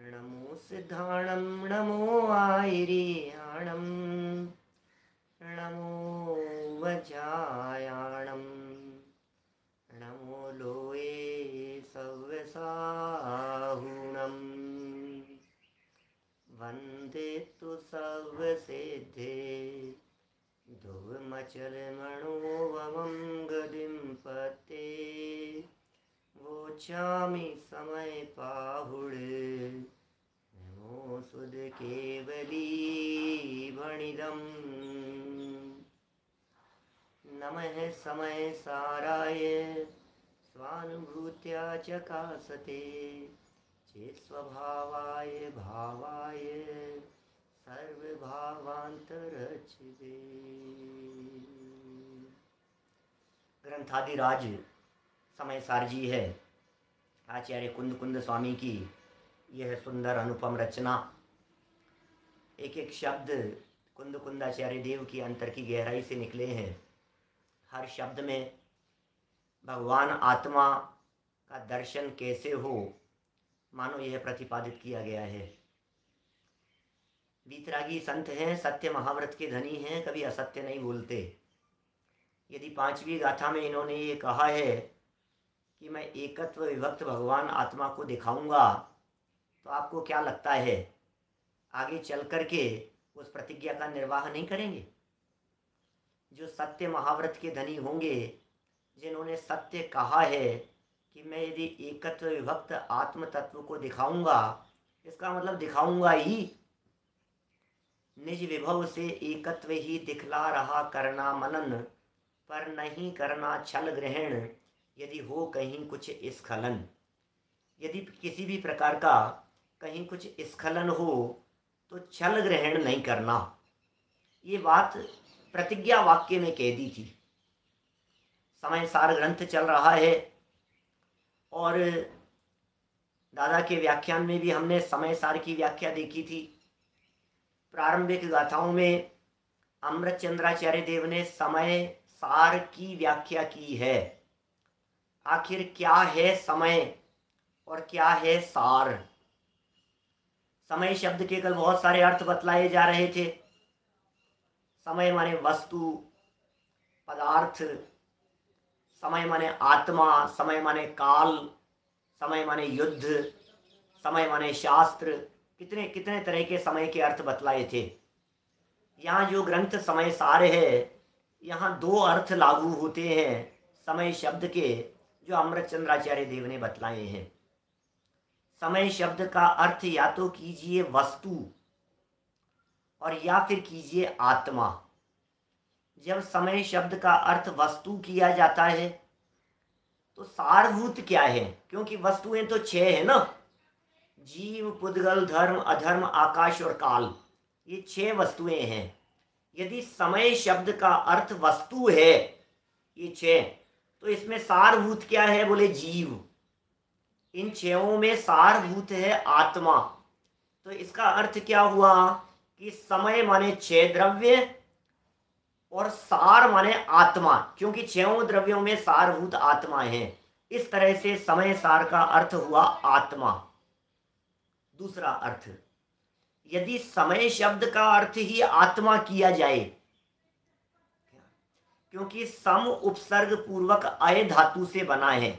नमो सिद्धाणं नमो आयर्याणं नमो वज्रायाणं नमो लोये सव्यसाहुणं वन्दे तु सर्वसिद्धे ध्रुवमचलमणोवमं गदिं पते वोचामि समय पाहुडे नमो सुध केवली वणिदं नमः समय साराय स्वानुभूत्या चकासते चेत् स्वभावाय भावाय सर्वभावांतरचिदे। ग्रंथादिराज समय सार जी है आचार्य कुंद कुंद स्वामी की यह सुंदर अनुपम रचना। एक एक शब्द कुंद कुंदाचार्य देव की अंतर की गहराई से निकले हैं। हर शब्द में भगवान आत्मा का दर्शन कैसे हो मानो यह प्रतिपादित किया गया है। वीतरागी संत हैं, सत्य महाव्रत के धनी हैं, कभी असत्य नहीं बोलते। यदि 5वीं गाथा में इन्होंने ये कहा है कि मैं एकत्व विभक्त भगवान आत्मा को दिखाऊंगा, तो आपको क्या लगता है आगे चल कर के उस प्रतिज्ञा का निर्वाह नहीं करेंगे? जो सत्य महाव्रत के धनी होंगे, जिन्होंने सत्य कहा है कि मैं यदि एकत्व विभक्त आत्म तत्व को दिखाऊंगा, इसका मतलब दिखाऊंगा ही, निज विभव से एकत्व ही दिखला रहा करना मनन, पर नहीं करना छल ग्रहण, यदि हो कहीं कुछ स्खलन। यदि किसी भी प्रकार का कहीं कुछ स्खलन हो तो छल ग्रहण नहीं करना। ये बात प्रतिज्ञा वाक्य में कह दी थी। समय सार ग्रंथ चल रहा है और दादा के व्याख्यान में भी हमने समय सार की व्याख्या देखी थी। प्रारंभिक गाथाओं में अमृत चंद्राचार्य देव ने समय सार की व्याख्या की है। आखिर क्या है समय और क्या है सार? समय शब्द के कल बहुत सारे अर्थ बतलाए जा रहे थे। समय माने वस्तु, पदार्थ, समय माने आत्मा, समय माने काल, समय माने युद्ध, समय माने शास्त्र, कितने कितने तरह के समय के अर्थ बतलाए थे। यहाँ जो ग्रंथ समय सार है, यहाँ 2 अर्थ लागू होते हैं समय शब्द के, जो अमृत चंद्राचार्य देव ने बतलाए हैं। समय शब्द का अर्थ या तो कीजिए वस्तु और या फिर कीजिए आत्मा। जब समय शब्द का अर्थ वस्तु किया जाता है तो सारभूत क्या है? क्योंकि वस्तुएं तो 6 है ना, जीव, पुद्गल, धर्म, अधर्म, आकाश और काल, ये 6 वस्तुएं हैं। यदि समय शब्द का अर्थ वस्तु है ये 6, तो इसमें सारभूत क्या है? बोले जीव। इन 6 में सारभूत है आत्मा। तो इसका अर्थ क्या हुआ कि समय माने 6 द्रव्य और सार माने आत्मा, क्योंकि 6 द्रव्यों में सारभूत आत्मा है। इस तरह से समय सार का अर्थ हुआ आत्मा। दूसरा अर्थ, यदि समय शब्द का अर्थ ही आत्मा किया जाए, क्योंकि सम उपसर्ग पूर्वक अय धातु से बना है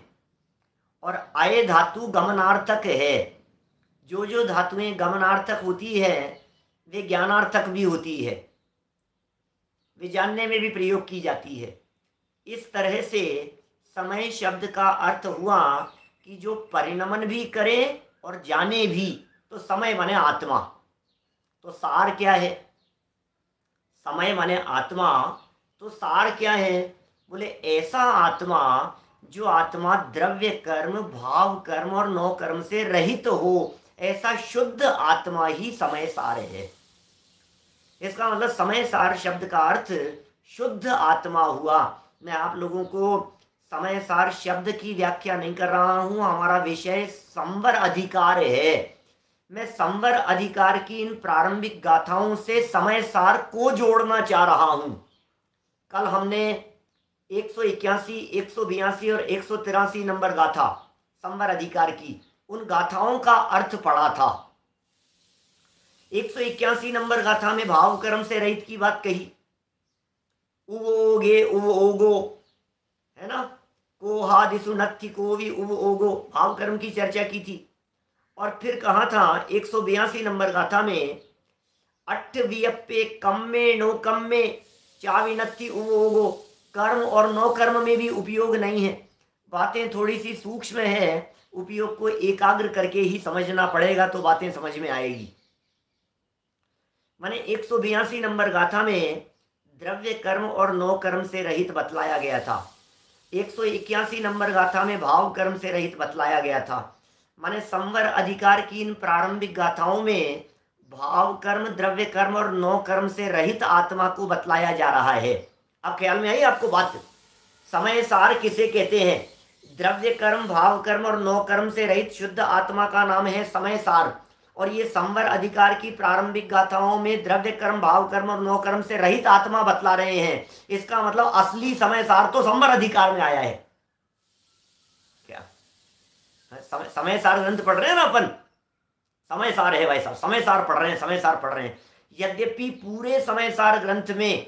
और अय धातु गमनार्थक है। जो जो धातुएं गमनार्थक होती है वे ज्ञानार्थक भी होती है, वे जानने में भी प्रयोग की जाती है। इस तरह से समय शब्द का अर्थ हुआ कि जो परिणमन भी करे और जाने भी, तो समय माने आत्मा। तो सार क्या है? समय माने आत्मा, तो सार क्या है? बोले ऐसा आत्मा जो आत्मा द्रव्य कर्म, भाव कर्म और 9 कर्म से रहित हो, ऐसा शुद्ध आत्मा ही समय सार है। इसका मतलब समय सार शब्द का अर्थ शुद्ध आत्मा हुआ। मैं आप लोगों को समय सार शब्द की व्याख्या नहीं कर रहा हूं, हमारा विषय संवर अधिकार है। मैं संवर अधिकार की इन प्रारंभिक गाथाओं से समय सार को जोड़ना चाह रहा हूं। कल हमने 181, 182 और 183 नंबर गाथा संवर अधिकार की उन गाथाओं का अर्थ पढ़ा था। 181 नंबर गाथा में भाव कर्म से रहित की बात कही, उवोगे उव ओगो, है ना, कोहा दिसु नत्थि कोवि उव ओगो, भाव कर्म की चर्चा की थी। और फिर कहा था 182 नंबर गाथा में अट्ठ वियप्पे कम्मे नो कम्मे चाविनत्थि उव ओगो, कर्म और नो कर्म में भी उपयोग नहीं है। बातें थोड़ी सी सूक्ष्म है, उपयोग को एकाग्र करके ही समझना पड़ेगा तो बातें समझ में आएगी। माने 182 नंबर गाथा में द्रव्य कर्म और नो कर्म से रहित बतलाया गया था। 181 नंबर गाथा में भाव कर्म से रहित बतलाया गया था। माने संवर अधिकार की इन प्रारंभिक गाथाओं में भाव कर्म, द्रव्य कर्म और नो कर्म से रहित आत्मा को बतलाया जा रहा है। अब ख्याल में आई आपको बात? समय सार किसे कहते हैं? द्रव्य कर्म, भाव कर्म और नो कर्म से रहित शुद्ध आत्मा का नाम है समय सार। और ये संवर अधिकार की प्रारंभिक गाथाओं में द्रव्य कर्म, भाव कर्म और नो कर्म से रहित आत्मा बतला रहे हैं। इसका मतलब असली समय सार तो संवर अधिकार में आया है। क्या समय सार ग्रंथ पढ़ रहे हैं ना अपन? समय सार है भाई साहब, समय सार पढ़ रहे हैं, समय सार पढ़ रहे हैं। यद्यपि पूरे समय सार ग्रंथ में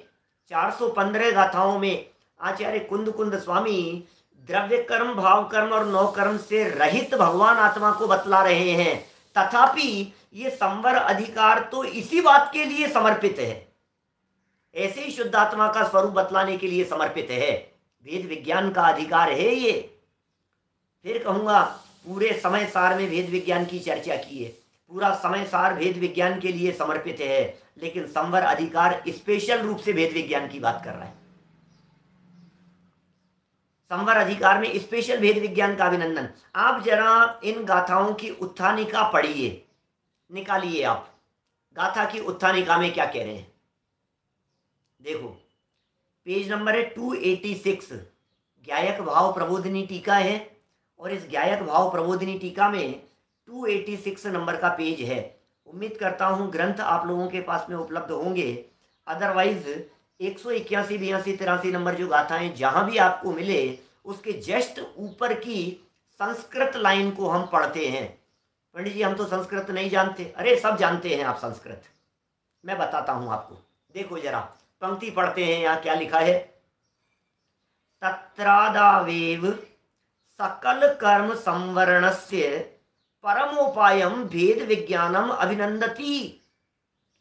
415 गाथाओं में आचार्य कुंद कुंद स्वामी द्रव्य कर्म, भाव कर्म और नो कर्म से रहित भगवान आत्मा को बतला रहे हैं, तथापि ये संवर अधिकार तो इसी बात के लिए समर्पित है, ऐसे ही शुद्ध आत्मा का स्वरूप बतलाने के लिए समर्पित है। वेद विज्ञान का अधिकार है ये। फिर कहूंगा पूरे समय सार में वेद विज्ञान की चर्चा की है, पूरा समय सार वेद विज्ञान के लिए समर्पित है, लेकिन संवर अधिकार स्पेशल रूप से वेद विज्ञान की बात कर रहा है। संवर अधिकार में स्पेशल वेद विज्ञान का अभिनंदन। आप जरा इन गाथाओं की उत्थानिका पढ़िए, निकालिए आप गाथा की उत्थानिका में क्या कह रहे हैं। देखो पेज नंबर है 286, ज्ञायक भाव प्रबोधिनी टीका है, और इस ज्ञायक भाव प्रबोधिनी टीका में 286 नंबर का पेज है। उम्मीद करता हूँ ग्रंथ आप लोगों के पास में उपलब्ध होंगे, अदरवाइज 181, 82, 83 नंबर जो गाथाएं जहां भी आपको मिले उसके जस्ट ऊपर की संस्कृत लाइन को हम पढ़ते हैं। पंडित जी हम तो संस्कृत नहीं जानते। अरे सब जानते हैं आप संस्कृत, मैं बताता हूं आपको। देखो जरा पंक्ति पढ़ते हैं, यहाँ क्या लिखा है। तत्रादावेव सकल कर्म संवरणस्य परमोपायम भेद विज्ञानम अभिनंदति।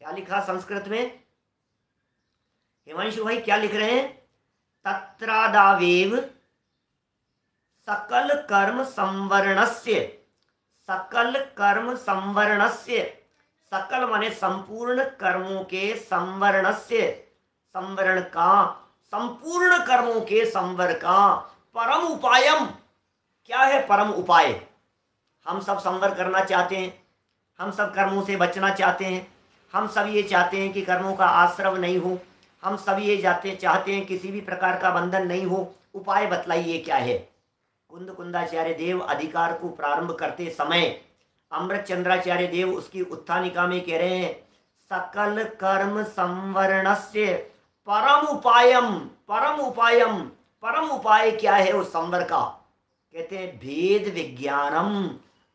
क्या लिखा संस्कृत में? हिमांशु भाई क्या लिख रहे हैं? तत्रादावेव सकल कर्म संवरणस्य, सकल कर्म संवरणस्य, सकल माने संपूर्ण कर्मों के, संवरणस्य संवरण का, संपूर्ण कर्मों के संवर का, परम उपायम। क्या है परम उपाय? हम सब संवर करना चाहते हैं, हम सब कर्मों से बचना चाहते हैं, हम सब ये चाहते हैं कि कर्मों का आश्रव नहीं हो, हम सब ये चाहते हैं किसी भी प्रकार का बंधन नहीं हो। उपाय बतलाइए क्या है? कुंद कुंदाचार्य देव अधिकार को प्रारंभ करते समय अमृत चंद्राचार्य देव उसकी उत्थानिका में कह रहे हैं सकल कर्म संवरणस्य परम उपायम। परम उपायम, परम उपाय क्या है उस संवर का? कहते हैं भेद विज्ञानम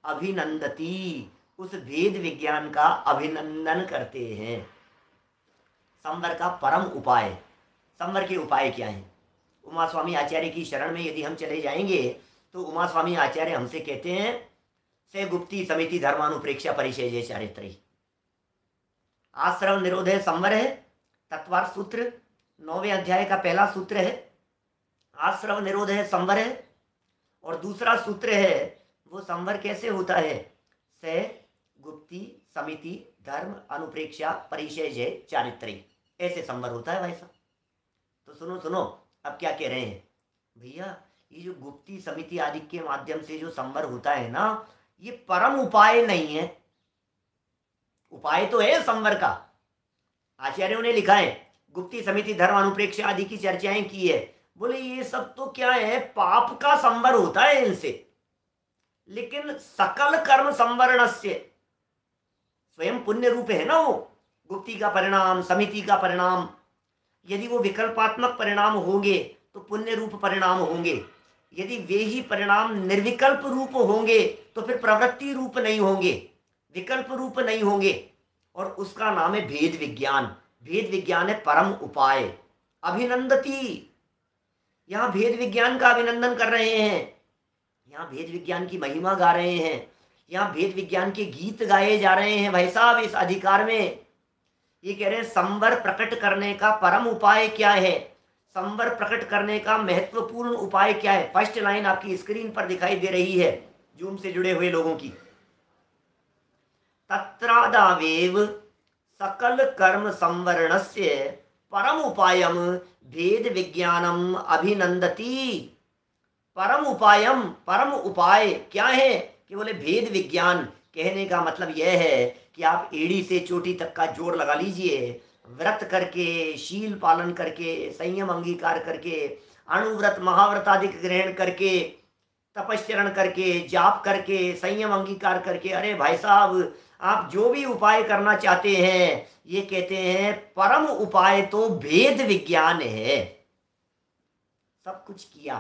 अभिनंदती, उस भेद विज्ञान का अभिनंदन करते हैं। संवर का परम उपाय, संवर के उपाय क्या है? उमा स्वामी आचार्य की शरण में यदि हम चले जाएंगे तो उमा स्वामी आचार्य हमसे कहते हैं से गुप्ती समिति धर्मानुप्रेक्षा परिचय जय चारित्री। आश्रव निरोध है, संवर है, तत्वार्थ सूत्र 9वें अध्याय का पहला सूत्र है। आश्रव निरोध है, संवर है, और दूसरा सूत्र है वो संवर कैसे होता है? से गुप्ती समिति धर्म अनुप्रेक्षा परिचय जय चारित्री, ऐसे संवर होता है भाई साहब। तो सुनो सुनो अब क्या कह रहे हैं भैया, ये जो गुप्ती समिति आदि के माध्यम से जो संवर होता है ना, ये परम उपाय नहीं है। उपाय तो है संवर का, आचार्यों ने लिखा है, गुप्ती समिति धर्म अनुप्रेक्षा आदि की चर्चाएं की है। बोले ये सब तो क्या है, पाप का संवर होता है इनसे, लेकिन सकल कर्म संवरणस्य, स्वयं पुण्य रूप है ना वो गुप्ती का परिणाम, समिति का परिणाम। यदि वो विकल्पात्मक परिणाम होंगे तो पुण्य रूप परिणाम होंगे, यदि वे ही परिणाम निर्विकल्प रूप होंगे तो फिर प्रवृत्ति रूप नहीं होंगे, विकल्प रूप नहीं होंगे, और उसका नाम है भेद विज्ञान। भेद विज्ञान है परम उपाय। अभिनंदती, यहाँ भेद विज्ञान का अभिनंदन कर रहे हैं, यहाँ भेद विज्ञान की महिमा गा रहे हैं, यहाँ भेद विज्ञान के गीत गाए जा रहे हैं भाई साहब। इस अधिकार में ये कह रहे हैं संवर प्रकट करने का परम उपाय क्या है, संवर प्रकट करने का महत्वपूर्ण उपाय क्या है। फर्स्ट लाइन आपकी स्क्रीन पर दिखाई दे रही है जूम से जुड़े हुए लोगों की। तत्रादावेव सकल कर्म संवरणस्य परम उपायम भेद विज्ञानम अभिनंदती। परम उपायम, परम उपाय क्या है कि बोले भेद विज्ञान। कहने का मतलब यह है कि आप एड़ी से चोटी तक का जोर लगा लीजिए, व्रत करके, शील पालन करके, संयम अंगीकार करके, अणुव्रत महाव्रत आदि ग्रहण करके, तपश्चरण करके, जाप करके, संयम अंगीकार करके, अरे भाई साहब आप जो भी उपाय करना चाहते हैं, ये कहते हैं परम उपाय तो भेद विज्ञान है। सब कुछ किया,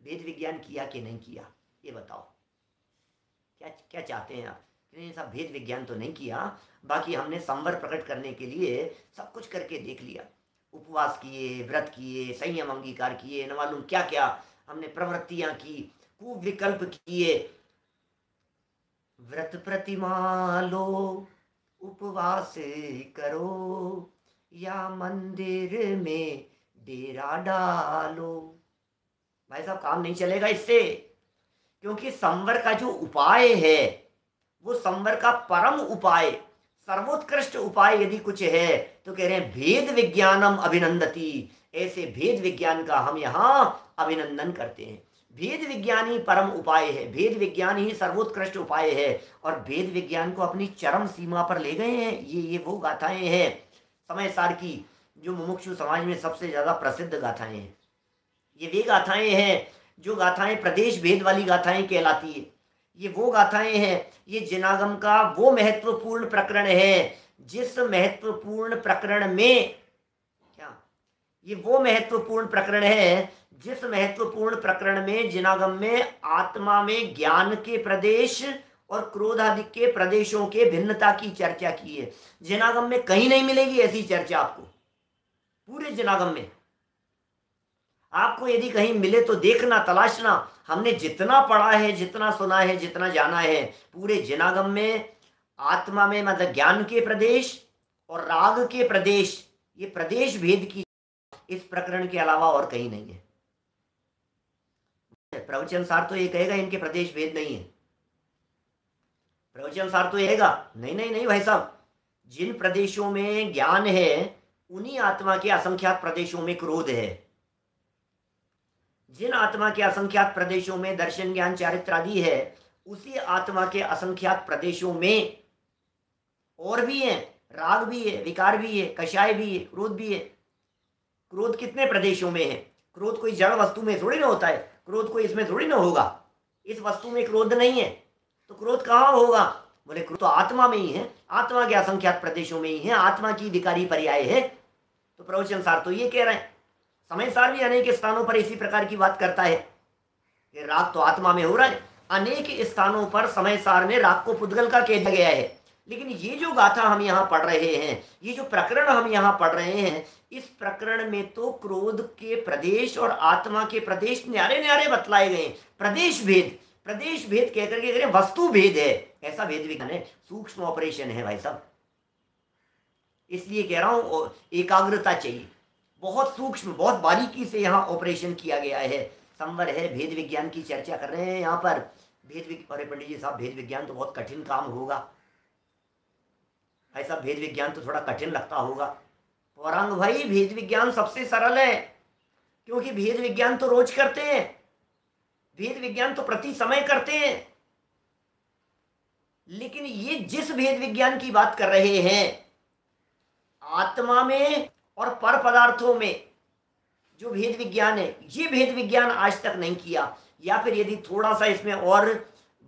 भेद विज्ञान किया कि नहीं किया, ये बताओ। क्या क्या चाहते हैं आप? नहीं साहब भेद विज्ञान तो नहीं किया, बाकी हमने संवर प्रकट करने के लिए सब कुछ करके देख लिया। उपवास किए, व्रत किए, संयम अंगीकार किए, न मालूम क्या क्या हमने प्रवृत्तियां की, कुविकल्प किए। व्रत प्रतिमा लो, उपवास करो, या मंदिर में डेरा डालो। भाई साहब काम नहीं चलेगा इससे, क्योंकि संवर का जो उपाय है वो संवर का परम उपाय, सर्वोत्कृष्ट उपाय यदि कुछ है तो कह रहे हैं भेद विज्ञानम अभिनंदती। ऐसे भेद विज्ञान का हम यहाँ अभिनंदन करते हैं। भेद विज्ञान ही परम उपाय है, भेद विज्ञान ही सर्वोत्कृष्ट उपाय है, और भेद विज्ञान को अपनी चरम सीमा पर ले गए हैं। ये वो गाथाएं हैं समय सार की जो मुमुक्षु समाज में सबसे ज्यादा प्रसिद्ध गाथाएं हैं। ये वे गाथाएं हैं जो गाथाएं प्रदेश भेद वाली गाथाएं कहलाती है। ये वो गाथाएं हैं, ये जिनागम का वो महत्वपूर्ण प्रकरण है जिस महत्वपूर्ण प्रकरण में क्या, ये वो महत्वपूर्ण प्रकरण है जिस महत्वपूर्ण प्रकरण में जिनागम में आत्मा में ज्ञान के प्रदेश और क्रोध आदि के प्रदेशों के भिन्नता की चर्चा की है। जिनागम में कहीं नहीं मिलेगी ऐसी चर्चा आपको, पूरे जिनागम में। आपको यदि कहीं मिले तो देखना, तलाशना। हमने जितना पढ़ा है, जितना सुना है, जितना जाना है, पूरे जिनागम में आत्मा में मतलब ज्ञान के प्रदेश और राग के प्रदेश, ये प्रदेश भेद की इस प्रकरण के अलावा और कहीं नहीं है। प्रवचन सार तो ये कहेगा इनके प्रदेश भेद नहीं है। प्रवचन सार तो ये कहेगा नहीं नहीं नहीं भाई साहब, जिन प्रदेशों में ज्ञान है उन्हीं आत्मा के असंख्यात प्रदेशों में क्रोध है। जिन आत्मा के असंख्यात प्रदेशों में दर्शन ज्ञान चारित्र आदि है, उसी आत्मा के असंख्यात प्रदेशों में और भी है, राग भी है, विकार भी है, कषाय भी है, क्रोध भी है। क्रोध कितने प्रदेशों में है? क्रोध कोई जड़ वस्तु में थोड़ी ना होता है, क्रोध कोई इसमें थोड़ी ना होगा। इस वस्तु में क्रोध नहीं है तो क्रोध कहाँ होगा? बोले क्रोध तो आत्मा में ही है, आत्मा के असंख्यात प्रदेशों में ही है, आत्मा की विकारी पर्याय है। तो प्रवचन सार तो ये कह रहे हैं। समय सार भी अनेक स्थानों पर इसी प्रकार की बात करता है कि राग तो आत्मा में हो रहा है। अनेक स्थानों पर समय सार ने राग को पुद्गल का कह दिया गया है। लेकिन ये जो गाथा हम यहाँ पढ़ रहे हैं, ये जो प्रकरण हम यहाँ पढ़ रहे हैं, इस प्रकरण में तो क्रोध के प्रदेश और आत्मा के प्रदेश न्यारे न्यारे बतलाए गए। प्रदेश भेद, प्रदेश भेद कहकर के करें वस्तु भेद है, ऐसा भेद विज्ञान है, सूक्ष्म ऑपरेशन है भाई साहब। इसलिए कह रहा हूं एकाग्रता चाहिए, बहुत सूक्ष्म, बहुत बारीकी से यहाँ ऑपरेशन किया गया है। संवर है, भेद विज्ञान की चर्चा कर रहे हैं यहाँ पर। अरे पंडित जी साहब भेद विज्ञान तो बहुत कठिन काम होगा, ऐसा भेद विज्ञान तो थोड़ा कठिन लगता होगा। पौरांग भाई भेद विज्ञान सबसे सरल है, क्योंकि भेद विज्ञान तो रोज करते हैं, भेद विज्ञान तो प्रति समय करते हैं। लेकिन ये जिस भेद विज्ञान की बात कर रहे हैं, आत्मा में और पर पदार्थों में जो भेद विज्ञान है, ये भेद विज्ञान आज तक नहीं किया। या फिर यदि थोड़ा सा इसमें और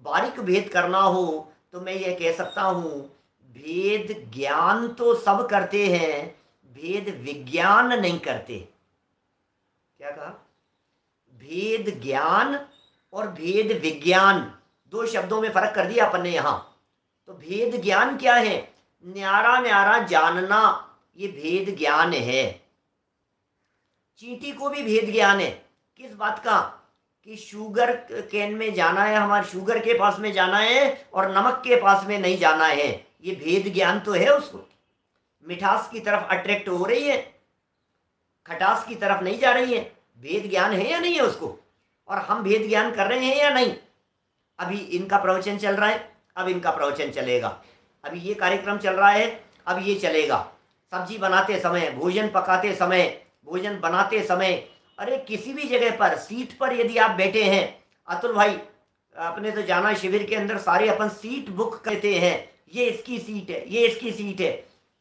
बारीक भेद करना हो तो मैं ये कह सकता हूं, भेद ज्ञान तो सब करते हैं, भेद विज्ञान नहीं करते। क्या कहा? भेद ज्ञान और भेद विज्ञान, दो शब्दों में फर्क कर दिया अपन ने यहाँ। तो भेद ज्ञान क्या है? न्यारा न्यारा जानना, ये भेद ज्ञान है। चींटी को भी भेद ज्ञान है। किस बात का? कि शुगर कैन में जाना है, हमारे शुगर के पास में जाना है और नमक के पास में नहीं जाना है। ये भेद ज्ञान तो है उसको। मिठास की तरफ अट्रैक्ट हो रही है, खटास की तरफ नहीं जा रही है। भेद ज्ञान है या नहीं है उसको? और हम भेद ज्ञान कर रहे हैं या नहीं? अभी इनका प्रवचन चल रहा है, अब इनका प्रवचन चलेगा। अभी ये कार्यक्रम चल रहा है, अब ये चलेगा। सब्जी बनाते समय, भोजन पकाते समय, भोजन बनाते समय, अरे किसी भी जगह पर सीट पर यदि आप बैठे हैं, अतुल भाई आपने तो जाना शिविर के अंदर सारे अपन सीट बुक करते हैं, ये इसकी सीट है, ये इसकी सीट है।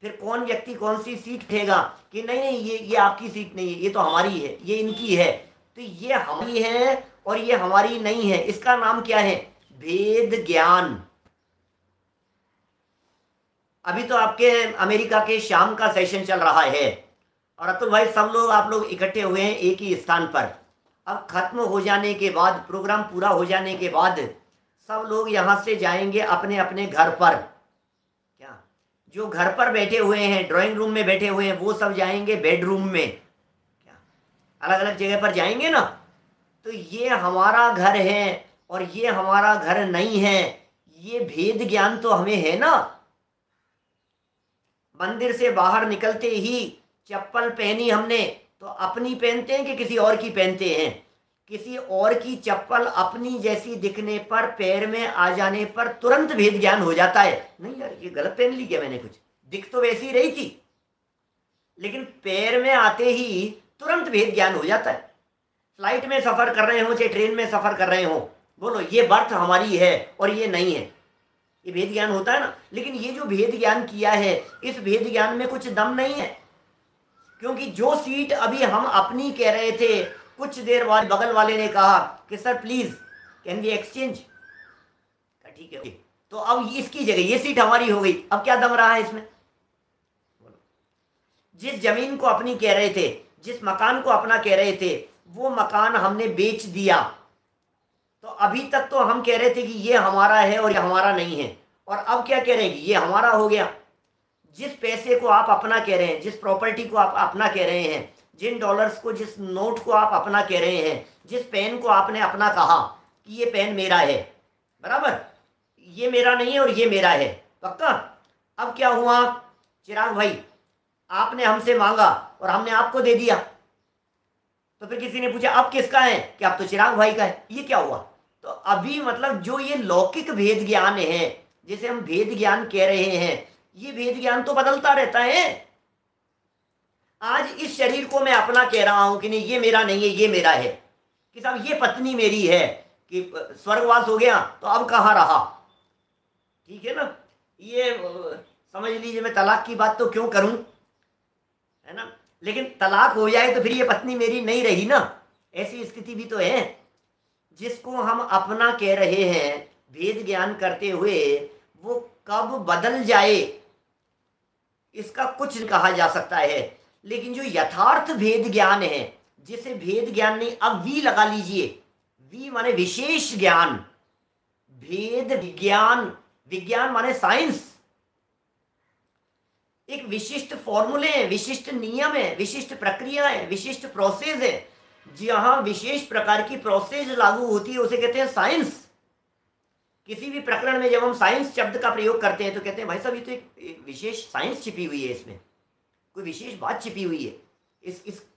फिर कौन व्यक्ति कौन सी सीट उठेगा कि नहीं नहीं ये आपकी सीट नहीं है, ये तो हमारी है, ये इनकी है। तो ये हमारी है और ये हमारी नहीं है। इसका नाम क्या है? भेद ज्ञान। अभी तो आपके अमेरिका के शाम का सेशन चल रहा है और अतुल भाई सब लोग आप लोग इकट्ठे हुए हैं एक ही स्थान पर। अब खत्म हो जाने के बाद, प्रोग्राम पूरा हो जाने के बाद सब लोग यहाँ से जाएंगे अपने अपने घर पर। क्या जो घर पर बैठे हुए हैं, ड्राइंग रूम में बैठे हुए हैं, वो सब जाएंगे बेडरूम में। क्या अलग अलग जगह पर जाएंगे ना। तो ये हमारा घर है और ये हमारा घर नहीं है, ये भेद ज्ञान तो हमें है ना। मंदिर से बाहर निकलते ही चप्पल पहनी हमने, तो अपनी पहनते हैं कि किसी और की पहनते हैं? किसी और की चप्पल अपनी जैसी दिखने पर, पैर में आ जाने पर तुरंत भेद ज्ञान हो जाता है। नहीं यार ये गलत पहन ली क्या मैंने, कुछ दिख तो वैसी रही थी, लेकिन पैर में आते ही तुरंत भेद ज्ञान हो जाता है। फ्लाइट में सफर कर रहे हो चाहे ट्रेन में सफर कर रहे हो, बोलो ये बर्थ हमारी है और ये नहीं है, ये भेद ज्ञान होता है ना। लेकिन ये जो भेद ज्ञान किया है, इस भेद ज्ञान में कुछ दम नहीं है। क्योंकि जो सीट अभी हम अपनी कह रहे थे, कुछ देर बाद बगल वाले ने कहा कि sir please can we exchange. ठीक है, तो अब इसकी जगह ये सीट हमारी हो गई। अब क्या दम रहा है इसमें? जिस जमीन को अपनी कह रहे थे, जिस मकान को अपना कह रहे थे, वो मकान हमने बेच दिया। तो अभी तक तो हम कह रहे थे कि ये हमारा है और ये हमारा नहीं है, और अब क्या कह रहे हैं कि ये हमारा हो गया। जिस पैसे को आप अपना कह रहे हैं, जिस प्रॉपर्टी को आप अपना कह रहे हैं, जिन डॉलर्स को, जिस नोट को आप अपना कह रहे हैं, जिस पेन को आपने अपना कहा कि ये पेन मेरा है, बराबर, ये मेरा नहीं है और ये मेरा है, पक्का। अब क्या हुआ चिराग भाई, आपने हमसे मांगा और हमने आपको दे दिया। तो फिर किसी ने पूछा अब किसका है, कि अब तो चिराग भाई का है। ये क्या हुआ? तो अभी मतलब जो ये लौकिक भेद ज्ञान है, जिसे हम भेद ज्ञान कह रहे हैं, ये भेद ज्ञान तो बदलता रहता है। आज इस शरीर को मैं अपना कह रहा हूं कि नहीं ये मेरा नहीं है, ये मेरा है, कि साहब ये पत्नी मेरी है, कि स्वर्गवास हो गया तो अब कहाँ रहा। ठीक है ना, ये समझ लीजिए मैं तलाक की बात तो क्यों करूं, है ना, लेकिन तलाक हो जाए तो फिर ये पत्नी मेरी नहीं रही ना, ऐसी स्थिति भी तो है। जिसको हम अपना कह रहे हैं भेद ज्ञान करते हुए, वो कब बदल जाए इसका कुछ कहा जा सकता है। लेकिन जो यथार्थ भेद ज्ञान है, जिसे भेद ज्ञान नहीं, अब वी लगा लीजिए, वी माने विशेष ज्ञान, भेद विज्ञान, विज्ञान माने साइंस। एक विशिष्ट फॉर्मूले हैं, विशिष्ट नियम है, विशिष्ट प्रक्रिया है, विशिष्ट प्रोसेस है। जहां विशेष प्रकार की प्रोसेस लागू होती है उसे कहते हैं साइंस। किसी भी प्रकरण में जब हम साइंस शब्द का प्रयोग करते हैं तो कहते हैं भाई साहब ये तो एक विशेष साइंस छिपी हुई है, इसमें कोई विशेष बात छिपी हुई है,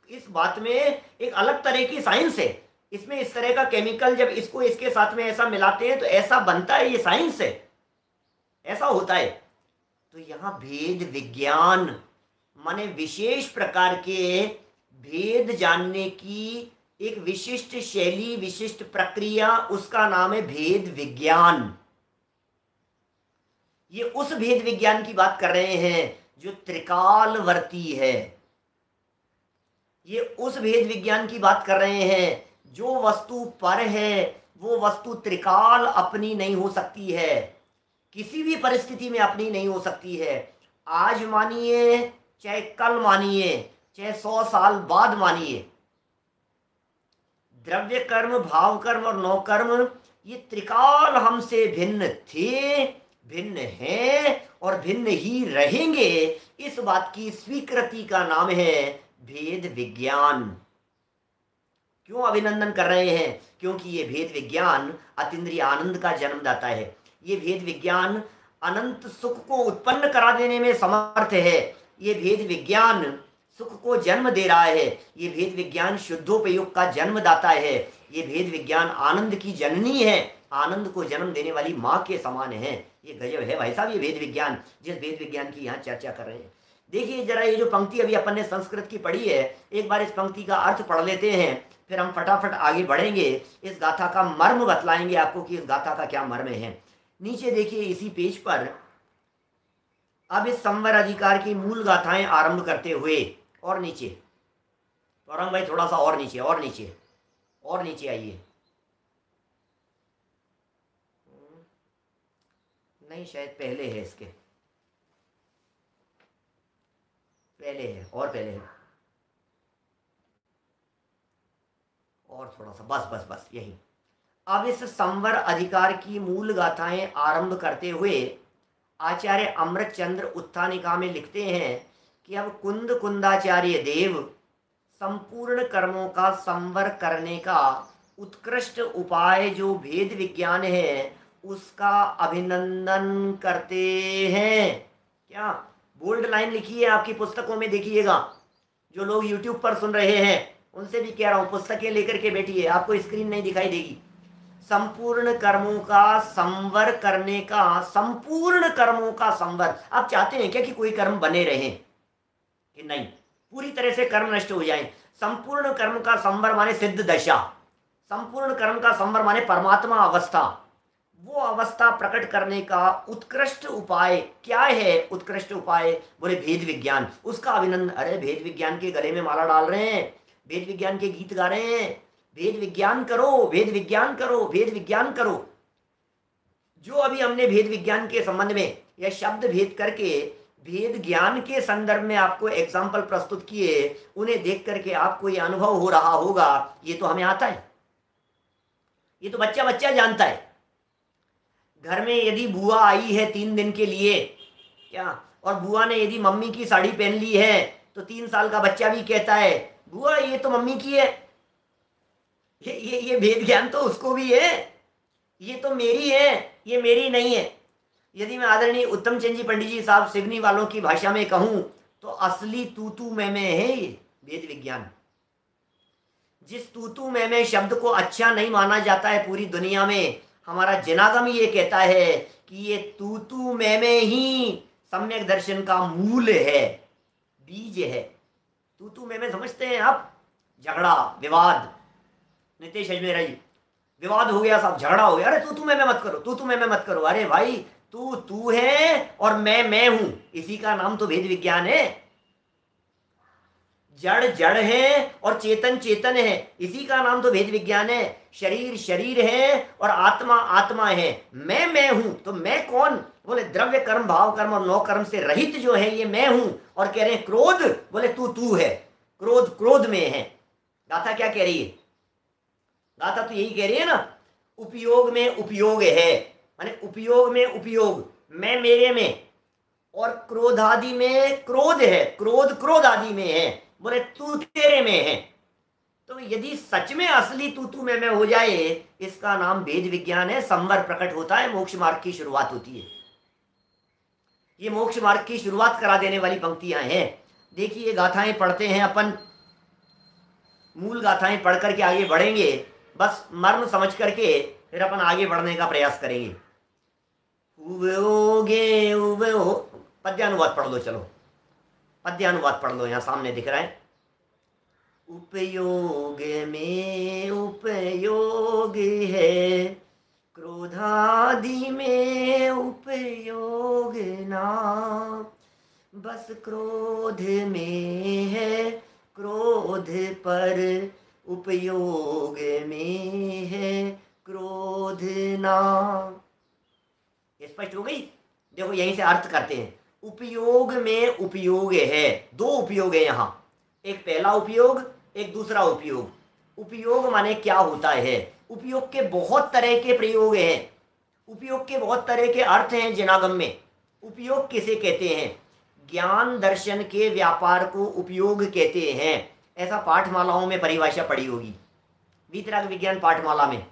इस बात में एक अलग तरह की साइंस है, इसमें इस तरह का केमिकल जब इसको इसके साथ में ऐसा मिलाते हैं तो ऐसा बनता है, ये साइंस है, ऐसा होता है। तो यहाँ भेद विज्ञान माने विशेष प्रकार के भेद जानने की एक विशिष्ट शैली, विशिष्ट प्रक्रिया, उसका नाम है भेद विज्ञान। ये उस भेद विज्ञान की बात कर रहे हैं जो त्रिकालवर्ती है। ये उस भेद विज्ञान की बात कर रहे हैं जो वस्तु पर है वो वस्तु त्रिकाल अपनी नहीं हो सकती है, किसी भी परिस्थिति में अपनी नहीं हो सकती है। आज मानिए चाहे कल मानिए चाहे 100 साल बाद मानिए, द्रव्य कर्म, भाव कर्म और नौ कर्म ये त्रिकाल हमसे भिन्न थे, भिन्न हैं और भिन्न ही रहेंगे। इस बात की स्वीकृति का नाम है भेद विज्ञान। क्यों अभिनंदन कर रहे हैं? क्योंकि ये भेद विज्ञान अतीन्द्रिय आनंद का जन्मदाता है। ये भेद विज्ञान अनंत सुख को उत्पन्न करा देने में समर्थ है। ये भेद विज्ञान सुख को जन्म दे रहा है। ये भेद विज्ञान शुद्धोपयोग का जन्मदाता है। ये भेद विज्ञान आनंद की जननी है, आनंद को जन्म देने वाली माँ के समान है। ये गजब है भाई साहब, ये भेद विज्ञान, जिस भेद विज्ञान की यहाँ चर्चा कर रहे हैं। देखिए जरा, ये जो पंक्ति अभी अपन ने संस्कृत की पढ़ी है, एक बार इस पंक्ति का अर्थ पढ़ लेते हैं, फिर हम फटाफट आगे बढ़ेंगे। इस गाथा का मर्म बतलाएंगे आपको कि इस गाथा का क्या मर्म है। नीचे देखिए इसी पेज पर अब इस संवर अधिकार की मूल गाथाएं आरंभ करते हुए, और नीचे औरंग भाई थोड़ा सा और नीचे, और नीचे, और नीचे आइए। नहीं, शायद पहले है, इसके पहले है, और पहले है, और थोड़ा सा, बस बस बस यही। अब इस संवर अधिकार की मूल गाथाएं आरंभ करते हुए आचार्य अमृतचंद्र उत्थानिका में लिखते हैं कि अब कुंद कुंदाचार्य देव संपूर्ण कर्मों का संवर करने का उत्कृष्ट उपाय जो भेद विज्ञान है उसका अभिनंदन करते हैं। क्या बोल्ड लाइन लिखी है आपकी पुस्तकों में, देखिएगा। जो लोग YouTube पर सुन रहे हैं उनसे भी कह रहा हूँ, पुस्तकें लेकर के बैठिए, आपको स्क्रीन नहीं दिखाई देगी। संपूर्ण कर्मों का संवर करने का, संपूर्ण कर्मों का संवर। आप चाहते हैं क्या कि कोई कर्म बने रहे कि नहीं, पूरी तरह से कर्म नष्ट हो जाए? संपूर्ण कर्म का संवर माने सिद्ध दशा, संपूर्ण कर्म का संवर माने परमात्मा अवस्था। वो अवस्था प्रकट करने का उत्कृष्ट उपाय क्या है? उत्कृष्ट उपाय बोले भेद विज्ञान, उसका अभिनंदन। अरे भेद विज्ञान के गले में माला डाल रहे हैं, भेद विज्ञान के गीत गा रहे हैं, भेद विज्ञान करो, भेद विज्ञान करो, भेद विज्ञान करो। जो अभी हमने भेद विज्ञान के संबंध में यह शब्द भेद करके भेद ज्ञान के संदर्भ में आपको एग्जाम्पल प्रस्तुत किए, उन्हें देख करके आपको यह अनुभव हो रहा होगा ये तो हमें आता है, ये तो बच्चा बच्चा जानता है। घर में यदि बुआ आई है 3 दिन के लिए, क्या, और बुआ ने यदि मम्मी की साड़ी पहन ली है तो 3 साल का बच्चा भी कहता है बुआ ये तो मम्मी की है। ये भेद ज्ञान तो उसको भी है, ये तो मेरी है, ये मेरी नहीं है। यदि मैं आदरणीय उत्तम चंद जी पंडित जी साहब सिवनी वालों की भाषा में कहूं तो असली तू मैं है ये भेद विज्ञान। जिस तू मैं शब्द को अच्छा नहीं माना जाता है पूरी दुनिया में, हमारा जनागम ये कहता है कि ये तू मैं ही सम्यक दर्शन का मूल है, बीज है। तू मैं समझते हैं आप? झगड़ा, विवाद, नितेश अजमेरा जी, विवाद हो गया साहब, झगड़ा हो गया, अरे तू मैं मत करो, तू मैं मत करो। अरे भाई तू है और मैं हूं, इसी का नाम तो भेद विज्ञान है। जड़ जड़ है और चेतन चेतन है, इसी का नाम तो भेद विज्ञान है। शरीर शरीर है और आत्मा आत्मा है। मैं हूं, तो मैं कौन? बोले द्रव्य कर्म, भाव कर्म और नौ कर्म से रहित जो है ये मैं हूं। और कह रहे हैं क्रोध, बोले तू है, क्रोध क्रोध में है। गाथा क्या कह रही है? गाथा तो यही कह रही है ना, उपयोग में उपयोग है, माने उपयोग में उपयोग, मैं मेरे में, और क्रोध आदि में क्रोध है, क्रोध क्रोध आदि में है, बोले तू तेरे में है। तो यदि सच में असली तू मैं हो जाए, इसका नाम भेद विज्ञान है। संवर प्रकट होता है, मोक्ष मार्ग की शुरुआत होती है। ये मोक्ष मार्ग की शुरुआत करा देने वाली पंक्तियां हैं। देखिए गाथाएं पढ़ते हैं अपन, मूल गाथाएं पढ़ करके आगे बढ़ेंगे, बस मर्म समझ करके फिर अपन आगे बढ़ने का प्रयास करेंगे। पद्यानुवाद पढ़ लो, चलो पद्यानुवाद पढ़ लो, यहाँ सामने दिख रहा है। उपयोग में उपयोग है, क्रोधादि में उपयोग ना, बस क्रोध में है, क्रोध पर उपयोग में है क्रोध ना। स्पष्ट हो गई? देखो यहीं से अर्थ करते हैं। उपयोग में उपयोग है, 2 उपयोग है यहाँ, एक पहला उपयोग, एक दूसरा उपयोग। उपयोग माने क्या होता है। उपयोग के बहुत तरह के प्रयोग हैं, उपयोग के बहुत तरह के अर्थ हैं जिनागम में। उपयोग किसे कहते हैं? ज्ञान दर्शन के व्यापार को उपयोग कहते हैं। ऐसा पाठमालाओं में परिभाषा पड़ी होगी। वीतराग विज्ञान पाठमाला में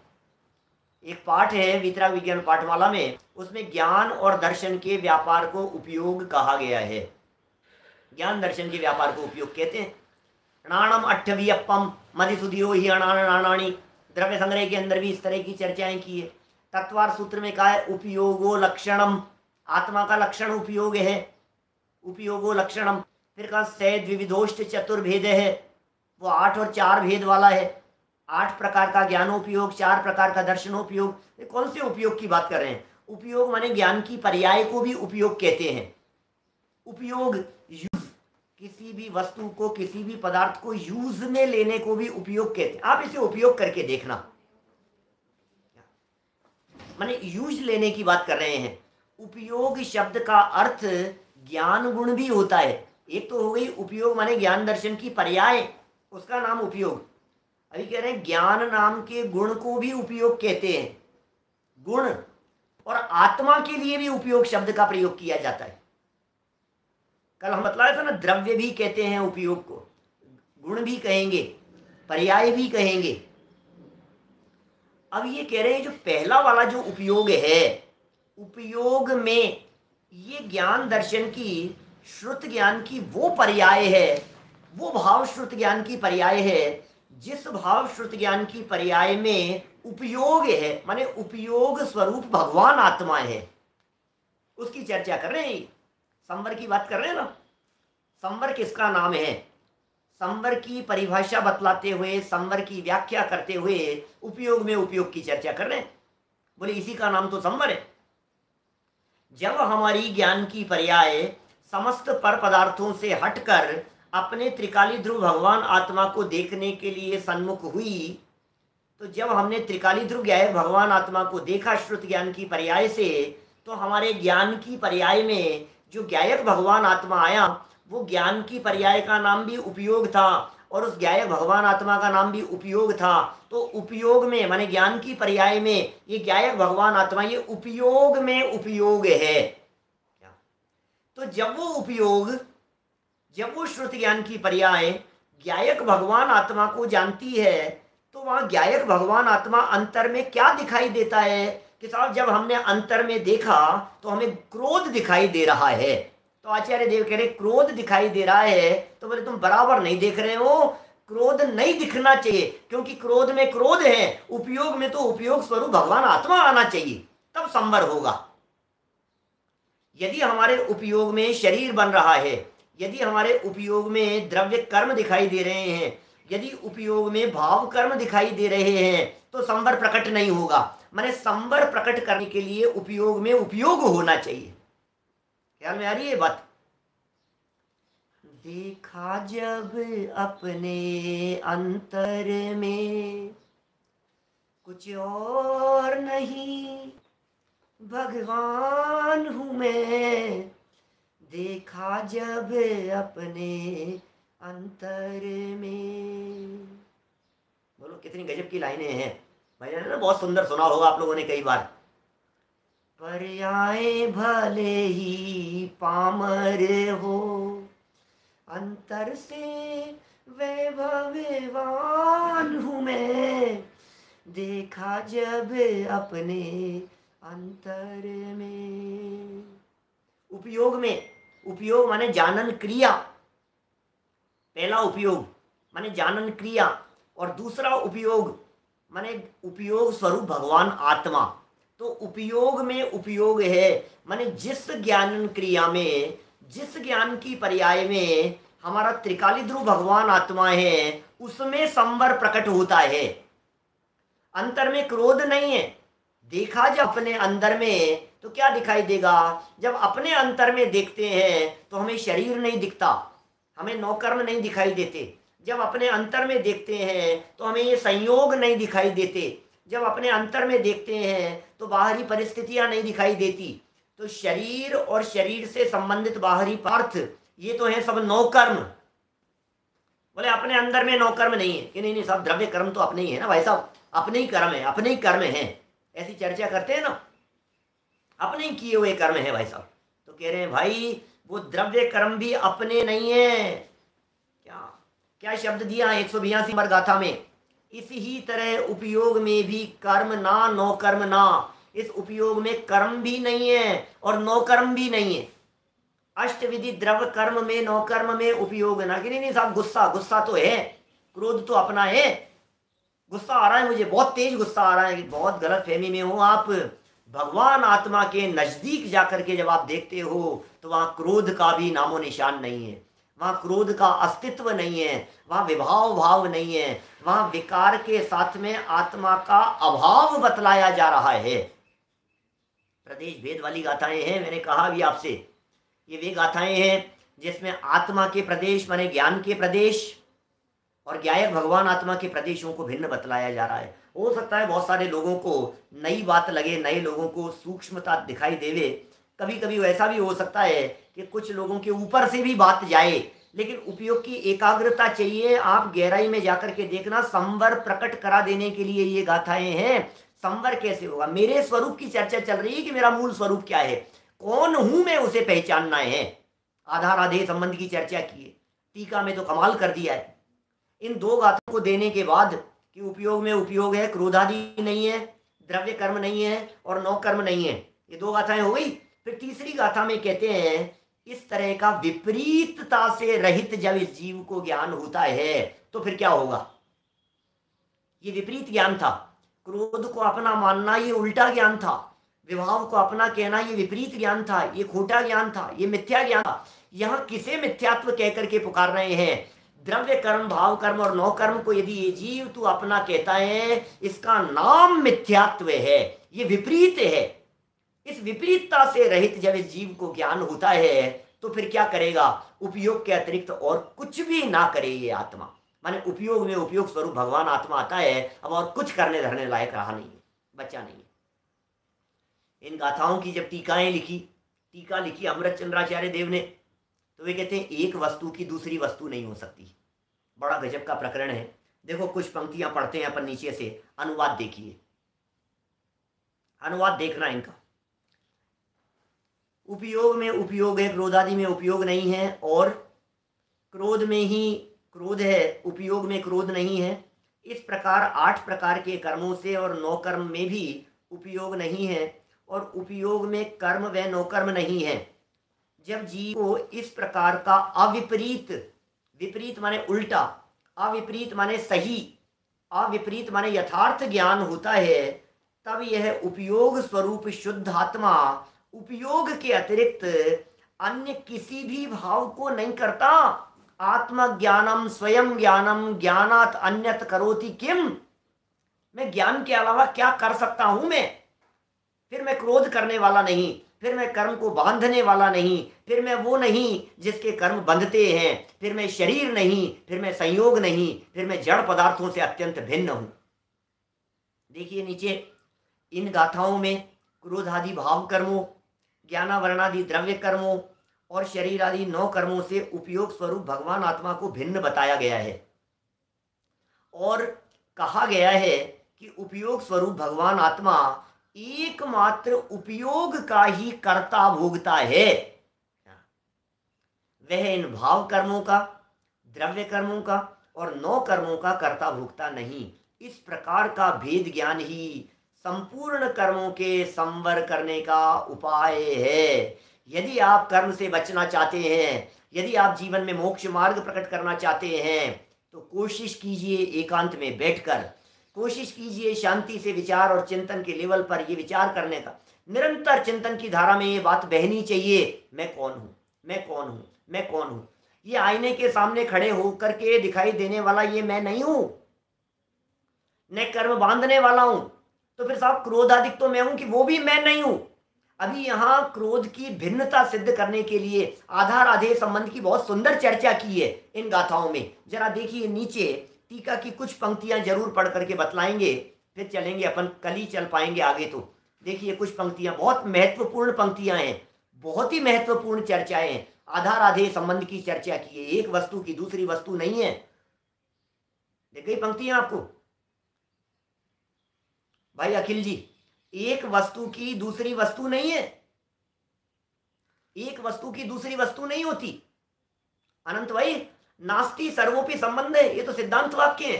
एक पाठ है, वीतराग विज्ञान पाठमाला में, उसमें ज्ञान और दर्शन के व्यापार को उपयोग कहा गया है। ज्ञान दर्शन के व्यापार को उपयोग कहते हैं। नाणम अट्ठवीयप्पम मधिसुधियो ही अणान नाणाणी, द्रव्य संग्रह के अंदर भी इस तरह की चर्चाएं की है। तत्वार सूत्र में कहा है उपयोगो लक्षणम, आत्मा का लक्षण उपयोग है, उपयोगो लक्षणम। फिर कहा सैद्विविधोष्ट चतुर्भेद है, वो 8 और 4 भेद वाला है। 8 प्रकार का ज्ञानोपयोग, 4 प्रकार का दर्शनोपयोग। ये कौन से उपयोग की बात कर रहे हैं? उपयोग माने ज्ञान की पर्याय को भी उपयोग कहते हैं। उपयोग यूज, किसी भी वस्तु को, किसी भी पदार्थ को यूज में लेने को भी उपयोग कहते हैं। आप इसे उपयोग करके देखना, माने यूज लेने की बात कर रहे हैं। उपयोग शब्द का अर्थ ज्ञान गुण भी होता है। एक तो हो गई उपयोग माने ज्ञान दर्शन की पर्याय, उसका नाम उपयोग। अभी कह रहे हैं ज्ञान नाम के गुण को भी उपयोग कहते हैं। गुण और आत्मा के लिए भी उपयोग शब्द का प्रयोग किया जाता है। कल हम बतलाया था ना, द्रव्य भी कहते हैं उपयोग को, गुण भी कहेंगे, पर्याय भी कहेंगे। अब ये कह रहे हैं जो पहला वाला जो उपयोग है, उपयोग में ये ज्ञान दर्शन की, श्रुत ज्ञान की वो पर्याय है, वो भाव श्रुत ज्ञान की पर्याय है जिस भाव श्रुत ज्ञान की पर्याय में उपयोग है, माने उपयोग स्वरूप भगवान आत्मा है, उसकी चर्चा कर रहे हैं। संवर की बात कर रहे हैं ना। संवर किसका नाम है? संवर की परिभाषा बतलाते हुए, संवर की व्याख्या करते हुए उपयोग में उपयोग की चर्चा कर रहे हैं। बोले इसी का नाम तो संवर है। जब हमारी ज्ञान की पर्याय समस्त पर पदार्थों से हटकर अपने त्रिकाली ध्रुव भगवान आत्मा को देखने के लिए सन्मुख हुई, तो जब हमने त्रिकाली ध्रुव ज्ञायक भगवान आत्मा को देखा श्रुत ज्ञान की पर्याय से, तो हमारे ज्ञान की पर्याय में जो ज्ञायक भगवान आत्मा आया, वो ज्ञान की पर्याय का नाम भी उपयोग था और उस ज्ञायक भगवान आत्मा का नाम भी उपयोग था। तो उपयोग में माने ज्ञान की पर्याय में ये ज्ञायक भगवान आत्मा, ये उपयोग में उपयोग है। तो जब वो उपयोग, जब वो श्रुत ज्ञान की पर्याय ज्ञायक भगवान आत्मा को जानती है, तो वहां ज्ञायक भगवान आत्मा अंतर में क्या दिखाई देता है कि साहब जब हमने अंतर में देखा तो हमें क्रोध दिखाई दे रहा है। तो आचार्य देव कह रहे क्रोध दिखाई दे रहा है, तो बोले तुम बराबर नहीं देख रहे हो, क्रोध नहीं दिखना चाहिए, क्योंकि क्रोध में क्रोध है, उपयोग में तो उपयोग स्वरूप भगवान आत्मा आना चाहिए, तब संवर होगा। यदि हमारे उपयोग में शरीर बन रहा है, यदि हमारे उपयोग में द्रव्य कर्म दिखाई दे रहे हैं, यदि उपयोग में भाव कर्म दिखाई दे रहे हैं, तो संवर प्रकट नहीं होगा। माने संवर प्रकट करने के लिए उपयोग में उपयोग होना चाहिए। ख्याल में आ रही है बात? देखा जब अपने अंतर में कुछ और नहीं भगवान हूं मैं, देखा जब अपने अंतर में। बोलो कितनी गजब की लाइनें हैं भाई, ना बहुत सुंदर सुना होगा आप लोगों ने कई बार। पर्याय भले ही पामर हो, अंतर से वैभववान हूँ मैं, देखा जब अपने अंतर में। उपयोग में, उपयोग माने जानन क्रिया, पहला उपयोग माने जानन क्रिया, और दूसरा उपयोग माने उपयोग स्वरूप भगवान आत्मा। तो उपयोग में उपयोग है, माने जिस ज्ञान क्रिया में, जिस ज्ञान की पर्याय में हमारा त्रिकाली ध्रुव भगवान आत्मा है, उसमें संवर प्रकट होता है। अंतर में क्रोध नहीं है। देखा जब अपने अंदर में, तो क्या दिखाई देगा? जब अपने अंतर में देखते हैं तो हमें शरीर नहीं दिखता, हमें नौकर्म नहीं दिखाई देते। जब अपने अंतर में देखते हैं तो हमें ये संयोग नहीं दिखाई देते। जब अपने अंतर में देखते हैं तो बाहरी परिस्थितियां नहीं दिखाई देती। तो शरीर और शरीर से संबंधित बाहरी पदार्थ, ये तो है सब नौकर्म। बोले अपने अंदर में नौकर्म नहीं है कि नहीं नहीं साहब, द्रव्य कर्म तो अपने ही है ना भाई साहब, अपने ही कर्म है, अपने ही कर्म है, ऐसी चर्चा करते हैं ना, अपने ही किए हुए कर्म है भाई साहब। तो कह रहे हैं भाई वो द्रव्य कर्म भी अपने नहीं है। क्या क्या शब्द दिया 182 नंबर गाथा में, इसी ही तरह उपयोग में भी कर्म ना नो कर्म ना, इस उपयोग में कर्म भी नहीं है और नो कर्म भी नहीं है। अष्टविधि द्रव्य कर्म में नो कर्म में उपयोग ना, कि नहीं साहब गुस्सा, गुस्सा तो है, क्रोध तो अपना है, गुस्सा आ रहा है मुझे, बहुत तेज गुस्सा आ रहा है, बहुत गलत फहमी में हो आप। भगवान आत्मा के नजदीक जाकर के जब आप देखते हो तो वहां क्रोध का भी नामो निशान नहीं है, वहां क्रोध का अस्तित्व नहीं है, वहां विभाव भाव नहीं है, वहां विकार के साथ में आत्मा का अभाव बतलाया जा रहा है। प्रदेश भेद वाली गाथाएं हैं, मैंने कहा भी आपसे, ये वे गाथाएं हैं जिसमें आत्मा के प्रदेश माने ज्ञान के प्रदेश और ज्ञायक भगवान आत्मा के प्रदेशों को भिन्न बतलाया जा रहा है। हो सकता है बहुत सारे लोगों को नई बात लगे, नए लोगों को सूक्ष्मता दिखाई देवे, कभी कभी ऐसा भी हो सकता है कि कुछ लोगों के ऊपर से भी बात जाए, लेकिन उपयोग की एकाग्रता चाहिए। आप गहराई में जाकर के देखना, संवर प्रकट करा देने के लिए ये गाथाएं हैं। संवर कैसे होगा? मेरे स्वरूप की चर्चा चल रही है कि मेरा मूल स्वरूप क्या है, कौन हूं मैं, उसे पहचानना है। आधार आधेय संबंध की चर्चा की है, टीका में तो कमाल कर दिया है। इन दो गाथों को देने के बाद कि उपयोग में उपयोग है, क्रोधादि नहीं है, द्रव्य कर्म नहीं है और नौ कर्म नहीं है, ये दो गाथाएं हो गई। फिर तीसरी गाथा में कहते हैं इस तरह का विपरीतता से रहित जब इस जीव को ज्ञान होता है तो फिर क्या होगा। ये विपरीत ज्ञान था, क्रोध को अपना मानना ये उल्टा ज्ञान था, विभाव को अपना कहना ये विपरीत ज्ञान था, ये खोटा ज्ञान था, ये मिथ्या ज्ञान था। यहां किसे मिथ्यात्व कह करके पुकार रहे हैं? द्रव्य कर्म, भाव कर्म और नौ कर्म को यदि ये जीव तू अपना कहता है, इसका नाम मिथ्यात्व है, ये विपरीत है। इस विपरीतता से रहित जब इस जीव को ज्ञान होता है तो फिर क्या करेगा? उपयोग के अतिरिक्त और कुछ भी ना करे ये आत्मा, माने उपयोग में उपयोग स्वरूप भगवान आत्मा आता है, अब और कुछ करने धरने लायक रहा नहीं है, बच्चा नहीं है। इन गाथाओं की जब टीकाएं लिखी, टीका लिखी अमृत चंद्राचार्य देव ने, तो वे कहते हैं एक वस्तु की दूसरी वस्तु नहीं हो सकती। बड़ा गजब का प्रकरण है। देखो कुछ पंक्तियां पढ़ते हैं अपन नीचे से, अनुवाद देखिए, अनुवाद देखना इनका। उपयोग में उपयोग है, क्रोधादि में उपयोग नहीं है, और क्रोध में ही क्रोध है, उपयोग में क्रोध नहीं है। इस प्रकार 8 प्रकार के कर्मों से और 9 कर्म में भी उपयोग नहीं है, और उपयोग में कर्म व नौ कर्म नहीं है। जब जीव को इस प्रकार का अविपरीत, विपरीत माने उल्टा, अविपरीत माने सही, अविपरीत माने यथार्थ ज्ञान होता है, तब यह उपयोग स्वरूप शुद्ध आत्मा उपयोग के अतिरिक्त अन्य किसी भी भाव को नहीं करता। आत्मज्ञानम स्वयं ज्ञानम ज्ञानात अन्यत करोति किम, मैं ज्ञान के अलावा क्या कर सकता हूं मैं? फिर मैं क्रोध करने वाला नहीं, फिर मैं कर्म को बांधने वाला नहीं, फिर मैं वो नहीं जिसके कर्म बंधते हैं, फिर मैं शरीर नहीं, फिर मैं संयोग नहीं, फिर मैं जड़ पदार्थों से अत्यंत भिन्न हूं। देखिए नीचे इन गाथाओं में क्रोधादि भाव कर्मों, ज्ञानावरणादि द्रव्य कर्मों और शरीर आदि 9 कर्मों से उपयोग स्वरूप भगवान आत्मा को भिन्न बताया गया है, और कहा गया है कि उपयोग स्वरूप भगवान आत्मा एकमात्र उपयोग का ही कर्ता भोगता है। वह इन भाव कर्मों का, द्रव्य कर्मों का और 9 कर्मों का कर्ता भोगता नहीं। इस प्रकार का भेद ज्ञान ही संपूर्ण कर्मों के संवर करने का उपाय है। यदि आप कर्म से बचना चाहते हैं, यदि आप जीवन में मोक्ष मार्ग प्रकट करना चाहते हैं, तो कोशिश कीजिए एकांत में बैठकर, कोशिश कीजिए शांति से विचार और चिंतन के लेवल पर ये विचार करने का। निरंतर चिंतन की धारा में ये बात बहनी चाहिए, मैं कौन हूँ, मैं कौन हूँ, मैं कौन हूँ। ये आईने के सामने खड़े होकर के दिखाई देने वाला ये मैं नहीं हूँ, न कर्म बांधने वाला हूँ। तो फिर साहब क्रोधाधिक तो मैं हूं कि वो भी मैं नहीं हूं। अभी यहां क्रोध की भिन्नता सिद्ध करने के लिए आधार आधेय संबंध की बहुत सुंदर चर्चा की है इन गाथाओं में। जरा देखिए नीचे टीका की कुछ पंक्तियां जरूर पढ़ करके बतलाएंगे, फिर चलेंगे अपन, कल ही चल पाएंगे आगे। तो देखिए कुछ पंक्तियां, बहुत महत्वपूर्ण पंक्तियां हैं, बहुत ही महत्वपूर्ण चर्चाएं हैं। आधार आधेय संबंध की चर्चा की है, एक वस्तु की दूसरी वस्तु नहीं है, दिख गई पंक्तियां आपको? भाई अखिल जी, एक वस्तु की दूसरी वस्तु नहीं है, एक वस्तु की दूसरी वस्तु नहीं होती। अनंत भाई, नास्ति सर्वोपि संबंध है, ये तो सिद्धांत वाक्य है।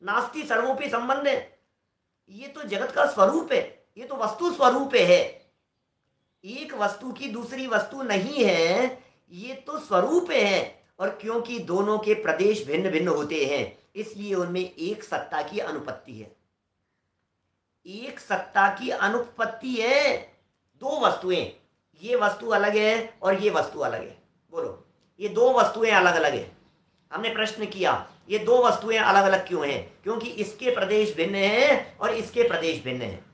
नास्ति सर्वोपि संबंध है, ये तो जगत का स्वरूप है, ये तो वस्तु स्वरूप है। एक वस्तु की दूसरी वस्तु नहीं है, ये तो स्वरूप है। और क्योंकि दोनों के प्रदेश भिन्न भिन्न होते हैं, इसलिए उनमें एक सत्ता की अनुपत्ति है। एक सत्ता की अनुपत्ति है। दो वस्तुएं, ये वस्तु अलग है और ये वस्तु अलग है। बोलो, ये दो वस्तुएं अलग अलग है। हमने प्रश्न किया, ये दो वस्तुएं अलग अलग क्यों हैं? क्योंकि इसके प्रदेश भिन्न हैं और इसके प्रदेश भिन्न हैं।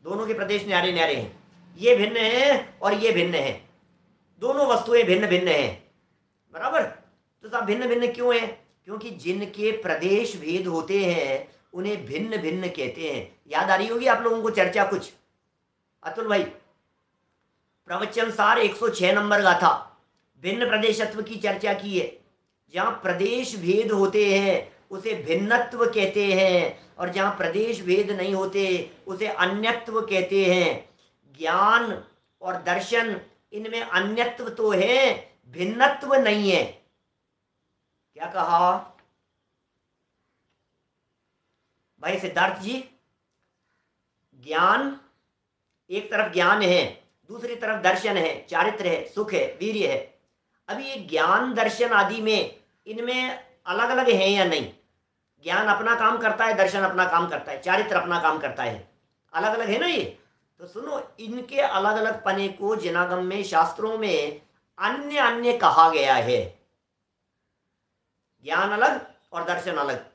दोनों के प्रदेश न्यारे न्यारे हैं, ये भिन्न है और ये भिन्न है। दोनों वस्तुएं भिन्न भिन्न हैं, बराबर। तो सब भिन्न भिन्न क्यों है? क्योंकि जिनके प्रदेश भेद होते हैं उन्हें भिन्न भिन्न कहते हैं। याद आ रही होगी आप लोगों को चर्चा कुछ? अतुल भाई, प्रवचन सार 106 नंबर का था, भिन्न प्रदेशत्व की चर्चा की है। जहां प्रदेश भेद होते हैं उसे भिन्नत्व कहते हैं, और जहां प्रदेश भेद नहीं होते उसे अन्यत्व कहते हैं। ज्ञान और दर्शन, इनमें अन्यत्व तो है, भिन्नत्व नहीं है। क्या कहा भाई सिद्धार्थ जी? ज्ञान, एक तरफ ज्ञान है, दूसरी तरफ दर्शन है, चारित्र है, सुख है, वीर्य है। अभी ये ज्ञान दर्शन आदि में, इनमें अलग अलग है या नहीं? ज्ञान अपना काम करता है, दर्शन अपना काम करता है, चारित्र अपना काम करता है, अलग अलग है ना ये। तो सुनो, इनके अलग अलग पने को जिनागम में, शास्त्रों में अन्य अन्य कहा गया है। ज्ञान अलग और दर्शन अलग,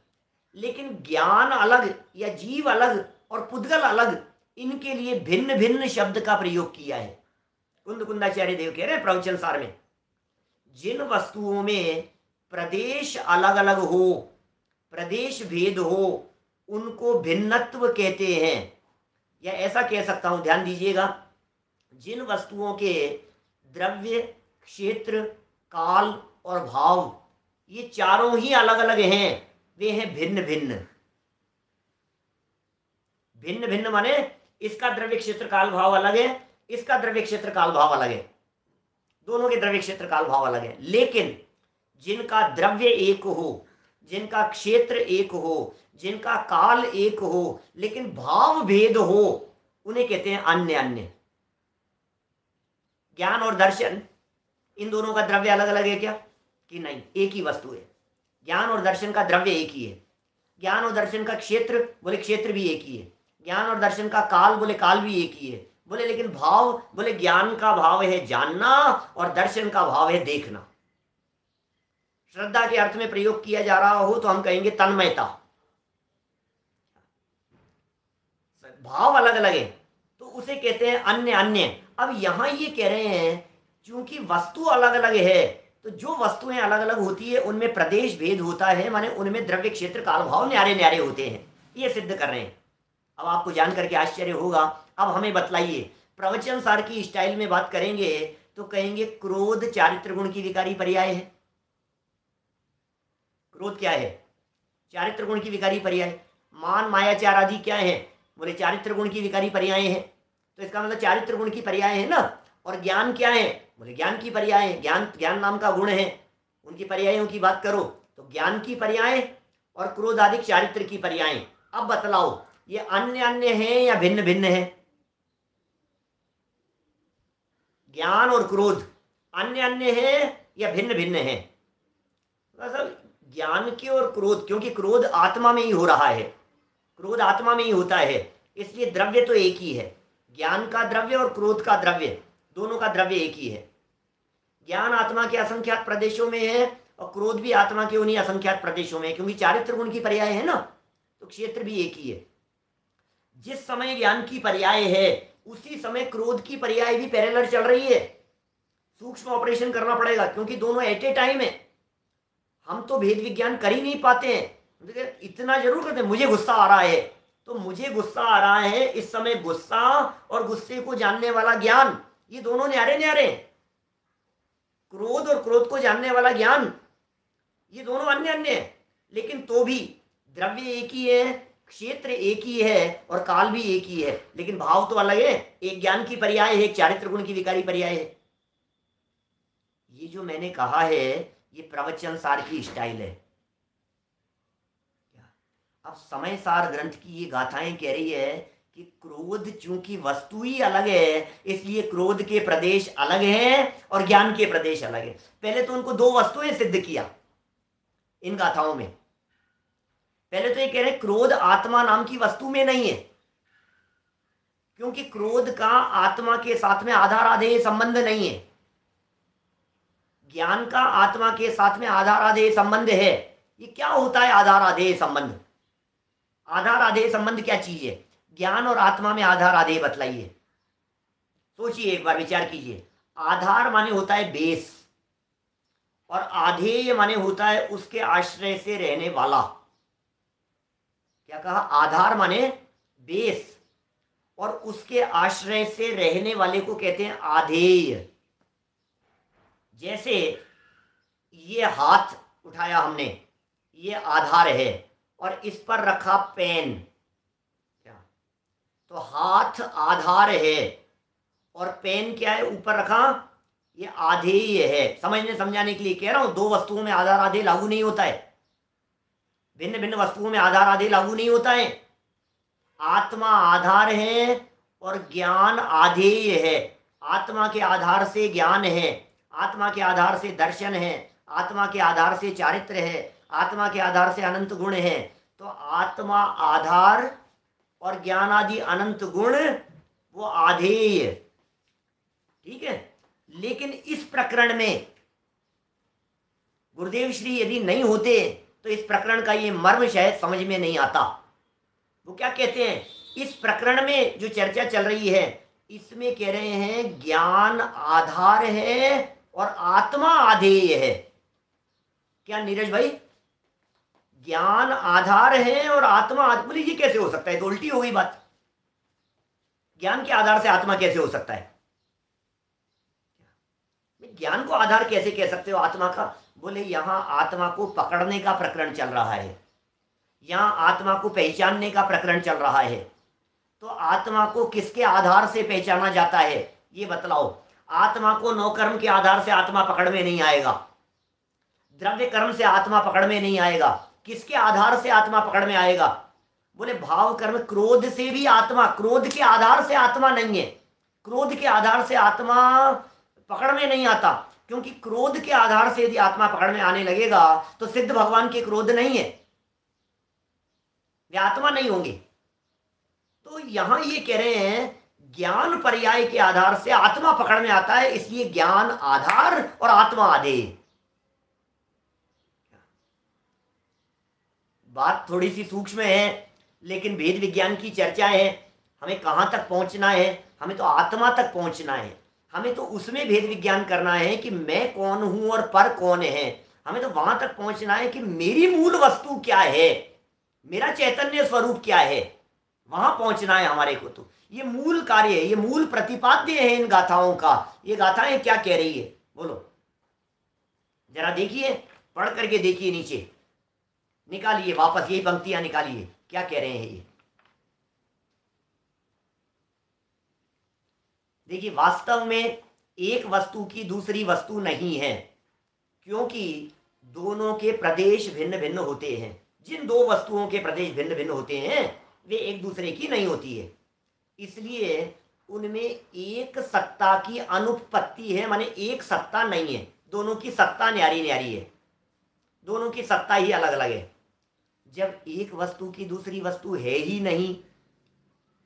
लेकिन ज्ञान अलग या जीव अलग और पुद्गल अलग, इनके लिए भिन्न भिन्न शब्द का प्रयोग किया है। कुंद कुंदाचार्य देव कह रहे हैं प्रवचन सार में, जिन वस्तुओं में प्रदेश अलग अलग हो, प्रदेश भेद हो, उनको भिन्नत्व कहते हैं। या ऐसा कह सकता हूं, ध्यान दीजिएगा, जिन वस्तुओं के द्रव्य, क्षेत्र, काल और भाव, ये चारों ही अलग अलग हैं, वे हैं भिन्न भिन्न। भिन्न भिन्न माने इसका द्रव्य क्षेत्र काल भाव अलग है, इसका द्रव्य क्षेत्र काल भाव अलग है, दोनों के द्रव्य क्षेत्र काल भाव अलग है। लेकिन जिनका द्रव्य एक हो, जिनका क्षेत्र एक हो, जिनका काल एक हो, लेकिन भाव भेद हो, उन्हें कहते हैं अन्य अन्य। ज्ञान और दर्शन, इन दोनों का द्रव्य अलग अलग है क्या? कि नहीं, एक ही वस्तु है। ज्ञान और दर्शन का द्रव्य एक ही है। ज्ञान और दर्शन का क्षेत्र, बोले क्षेत्र भी एक ही है। ज्ञान और दर्शन का काल, बोले काल भी एक ही है। बोले लेकिन भाव, बोले ज्ञान का भाव है जानना और दर्शन का भाव है देखना। श्रद्धा के अर्थ में प्रयोग किया जा रहा हो तो हम कहेंगे तन्मयता। भाव अलग अलग है तो उसे कहते हैं अन्य अन्य। अब यहां ये कह रहे हैं क्योंकि वस्तु अलग अलग है, तो जो वस्तुएं अलग अलग होती है उनमें प्रदेश भेद होता है, माने उनमें द्रव्य क्षेत्र काल भाव न्यारे न्यारे होते हैं, ये सिद्ध कर रहे हैं। अब आपको जान करके आश्चर्य होगा। अब हमें बतलाइए, प्रवचन सार की स्टाइल में बात करेंगे तो कहेंगे क्रोध चारित्र गुण की विकारी पर्याय है। क्रोध क्या है? चारित्र गुण की विकारी पर्याय। मान, माया, चार आदि क्या है? बोले चारित्र गुण की विकारी पर्याय है। तो इसका मतलब चारित्र गुण की पर्याय है ना। और ज्ञान क्या है? बोले ज्ञान की पर्याय है। ज्ञान, ज्ञान नाम का गुण है, उनकी पर्यायों की बात करो तो ज्ञान की पर्याय और क्रोध आदि चारित्र की पर्याय। अब बतलाओ ये अन्य अन्य है या भिन्न भिन्न है? ज्ञान और क्रोध अन्य अन्य है या भिन्न भिन्न है? मतलब ज्ञान की और क्रोध, क्योंकि क्रोध आत्मा में ही हो रहा है, क्रोध आत्मा में ही होता है, इसलिए द्रव्य तो एक ही है। ज्ञान का द्रव्य और क्रोध का द्रव्य, दोनों का द्रव्य एक ही है। ज्ञान आत्मा के असंख्यात प्रदेशों में है और क्रोध भी आत्मा के उन्हीं असंख्यात प्रदेशों में है, क्योंकि चारित्र गुण की पर्याय है ना, तो क्षेत्र भी एक ही है। जिस समय ज्ञान की पर्याय है उसी समय क्रोध की पर्याय भी पैरेलल चल रही है। सूक्ष्म ऑपरेशन करना पड़ेगा क्योंकि दोनों एट ए टाइम है। हम तो भेद विज्ञान कर ही नहीं पाते हैं। इतना जरूर करते हैं, मुझे गुस्सा आ रहा है तो मुझे गुस्सा आ रहा है, इस समय गुस्सा और गुस्से को जानने वाला ज्ञान, ये दोनों न्यारे न्यारे। क्रोध और क्रोध को जानने वाला ज्ञान, ये दोनों अन्य अन्य है। लेकिन तो भी द्रव्य एक ही है, क्षेत्र एक ही है और काल भी एक ही है, लेकिन भाव तो अलग है। एक ज्ञान की पर्याय है, एक चारित्र गुण की विकारी पर्याय है। ये जो मैंने कहा है ये प्रवचन सार की स्टाइल है। अब समय सार ग्रंथ की ये गाथाएं कह रही है कि क्रोध चूंकि वस्तु ही अलग है, इसलिए क्रोध के प्रदेश अलग हैं और ज्ञान के प्रदेश अलग है। पहले तो उनको दो वस्तुएं सिद्ध किया इन गाथाओं में। पहले तो ये कह रहे हैं क्रोध आत्मा नाम की वस्तु में नहीं है, क्योंकि क्रोध का आत्मा के साथ में आधार आधेय संबंध नहीं है। ज्ञान का आत्मा के साथ में आधार आधेय संबंध है। ये क्या होता है आधार आधेय संबंध? आधार आधेय संबंध क्या चीज है? ज्ञान और आत्मा में आधार आधेय बतलाइए। सोचिए, एक बार विचार कीजिए। आधार माने होता है बेस और आधेय माने होता है उसके आश्रय से रहने वाला। क्या कहा? आधार माने बेस और उसके आश्रय से रहने वाले को कहते हैं आधेय। जैसे ये हाथ उठाया हमने, ये आधार है और इस पर रखा पेन, क्या तो हाथ आधार है और पेन क्या है? ऊपर रखा, ये आधेय है। समझने समझाने के लिए कह रहा हूं, दो वस्तुओं में आधार आधेय लागू नहीं होता है। भिन्न भिन्न वस्तुओं में आधार आधेय लागू नहीं होता है। आत्मा आधार है और ज्ञान आधेय है। आत्मा के आधार से ज्ञान है, आत्मा के आधार से दर्शन है, आत्मा के आधार से चारित्र है, आत्मा के आधार से अनंत गुण है। तो आत्मा आधार और ज्ञान आदि अनंत गुण वो आधेय, ठीक है। लेकिन इस प्रकरण में गुरुदेव श्री यदि नहीं होते तो इस प्रकरण का ये मर्म शायद समझ में नहीं आता। वो क्या कहते हैं? इस प्रकरण में जो चर्चा चल रही है इसमें कह रहे हैं ज्ञान आधार है और आत्मा आधेय है। क्या नीरज भाई? ज्ञान आधार है और आत्मा, बोले ये कैसे हो सकता है? तो उल्टी हो गई बात। ज्ञान के आधार से आत्मा कैसे हो सकता है? ज्ञान को आधार कैसे कह सकते हो आत्मा का? बोले यहां आत्मा को पकड़ने का प्रकरण चल रहा है, यहां आत्मा को पहचानने का प्रकरण चल रहा है। तो आत्मा को किसके आधार से पहचाना जाता है ये बतलाओ। आत्मा को नौ कर्म के आधार से आत्मा पकड़ में नहीं आएगा, द्रव्य कर्म से आत्मा पकड़ में नहीं आएगा। किसके आधार से आत्मा पकड़ में आएगा? बोले भाव कर्म। क्रोध से भी आत्मा, क्रोध के आधार से आत्मा नहीं है। क्रोध के आधार से आत्मा पकड़ में नहीं आता, क्योंकि क्रोध के आधार से यदि आत्मा पकड़ में आने लगेगा तो सिद्ध भगवान के क्रोध नहीं है, वे आत्मा नहीं होंगे। तो यहां ये कह रहे हैं ज्ञान पर्याय के आधार से आत्मा पकड़ में आता है, इसलिए ज्ञान आधार और आत्मा आधेय। बात थोड़ी सी सूक्ष्म है, लेकिन वेद विज्ञान की चर्चा है। हमें कहां तक पहुंचना है? हमें तो आत्मा तक पहुंचना है। हमें तो उसमें भेद विज्ञान करना है कि मैं कौन हूं और पर कौन है। हमें तो वहां तक पहुंचना है कि मेरी मूल वस्तु क्या है, मेरा चैतन्य स्वरूप क्या है, वहां पहुंचना है हमारे को। तो ये मूल कार्य है, ये मूल प्रतिपाद्य है इन गाथाओं का। ये गाथाएं क्या कह रही है बोलो जरा, देखिए, पढ़ करके देखिए, नीचे निकालिए, वापस यही पंक्तियां निकालिए, क्या कह रहे हैं ये। देखिए, वास्तव में एक वस्तु की दूसरी वस्तु नहीं है, क्योंकि दोनों के प्रदेश भिन्न भिन्न होते हैं। जिन दो वस्तुओं के प्रदेश भिन्न भिन्न होते हैं वे एक दूसरे की नहीं होती है, इसलिए उनमें एक सत्ता की अनुपपत्ति है, माने एक सत्ता नहीं है। दोनों की सत्ता न्यारी न्यारी है, दोनों की सत्ता ही अलग अलग है। जब एक वस्तु की दूसरी वस्तु है ही नहीं,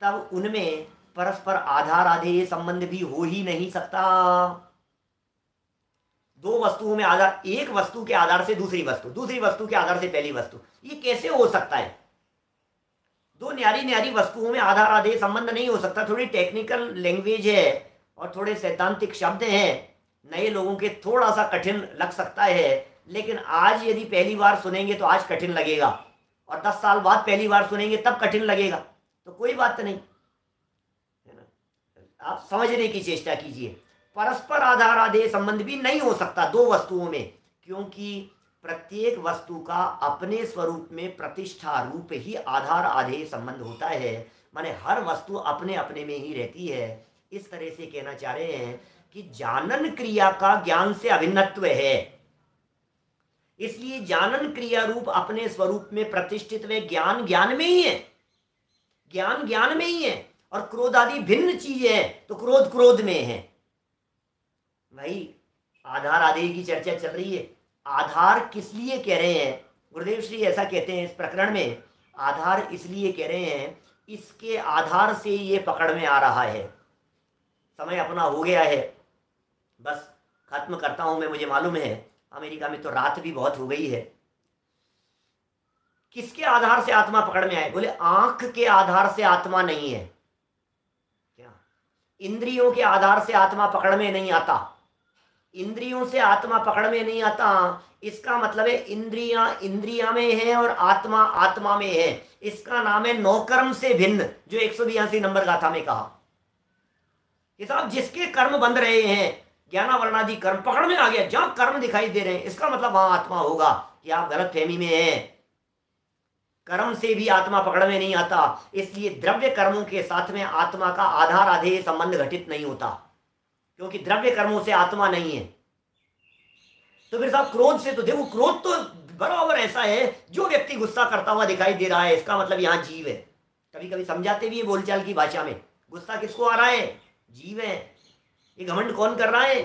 तब उनमें परस्पर आधार आधेय संबंध भी हो ही नहीं सकता। दो वस्तुओं में आधार, एक वस्तु के आधार से दूसरी वस्तु, दूसरी वस्तु के आधार से पहली वस्तु, ये कैसे हो सकता है? दो न्यारी न्यारी वस्तुओं में आधार आधेय संबंध नहीं हो सकता। थोड़ी टेक्निकल लैंग्वेज है और थोड़े सैद्धांतिक शब्द हैं, नए लोगों के थोड़ा सा कठिन लग सकता है, लेकिन आज यदि पहली बार सुनेंगे तो आज कठिन लगेगा, और 10 साल बाद पहली बार सुनेंगे तब कठिन लगेगा। तो कोई बात नहीं, आप समझने की चेष्टा कीजिए। परस्पर आधार आधेय संबंध भी नहीं हो सकता दो वस्तुओं में, क्योंकि प्रत्येक वस्तु का अपने स्वरूप में प्रतिष्ठा रूप ही आधार आधेय संबंध होता है, माने हर वस्तु अपने अपने में ही रहती है। इस तरह से कहना चाह रहे हैं कि जानन क्रिया का ज्ञान से अभिन्नत्व है, इसलिए जानन क्रिया रूप अपने स्वरूप में प्रतिष्ठित व ज्ञान ज्ञान में ही है, ज्ञान ज्ञान में ही है, और क्रोध आदि भिन्न चीज है तो क्रोध क्रोध में है। भाई आधार आधेय की चर्चा चल रही है, आधार किस लिए कह रहे हैं, गुरुदेव श्री ऐसा कहते हैं इस प्रकरण में, आधार इसलिए कह रहे हैं इसके आधार से ये पकड़ में आ रहा है। समय अपना हो गया है, बस खत्म करता हूं मैं, मुझे मालूम है अमेरिका में तो रात भी बहुत हो गई है। किसके आधार से आत्मा पकड़ में आए, बोले आंख के आधार से आत्मा नहीं है, क्या इंद्रियों के आधार से आत्मा पकड़ में नहीं आता, इंद्रियों से आत्मा पकड़ में नहीं आता, इसका मतलब है इंद्रियां इंद्रिया में है और आत्मा आत्मा में है। इसका नाम है नौकर्म से भिन्न, जो 182 नंबर गाथा में कहा कि साहब जिसके कर्म बंध रहे हैं, ज्ञानावरणादि कर्म पकड़ में आ गया, जहां कर्म दिखाई दे रहे हैं इसका मतलब वहां आत्मा होगा, कि आप गलत फहमी में है। कर्म से भी आत्मा पकड़ में नहीं आता, इसलिए द्रव्य कर्मों के साथ में आत्मा का आधार आधेय संबंध घटित नहीं होता, क्योंकि द्रव्य कर्मों से आत्मा नहीं है। तो फिर साहब क्रोध से तो देखो, क्रोध तो बराबर ऐसा है, जो व्यक्ति गुस्सा करता हुआ दिखाई दे रहा है इसका मतलब यहां जीव है। कभी कभी समझाते भी है बोलचाल की भाषा में, गुस्सा किसको आ रहा है, जीव है। ये घमंड कौन कर रहा है,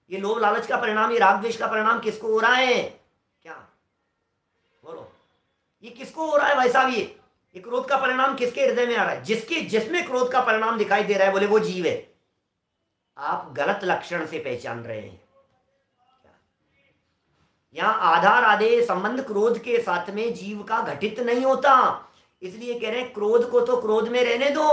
ये लोभ लालच का परिणाम, ये राग द्वेष का परिणाम किसको हो रहा है, क्या बोलो, ये किसको हो रहा है भाई साहब, ये क्रोध का परिणाम किसके हृदय में आ रहा है, जिसके जिसमें क्रोध का परिणाम दिखाई दे रहा है, बोले वो जीव है। आप गलत लक्षण से पहचान रहे हैं। यहां आधार आधेय संबंध क्रोध के साथ में जीव का घटित नहीं होता, इसलिए कह रहे हैं क्रोध को तो क्रोध में रहने दो,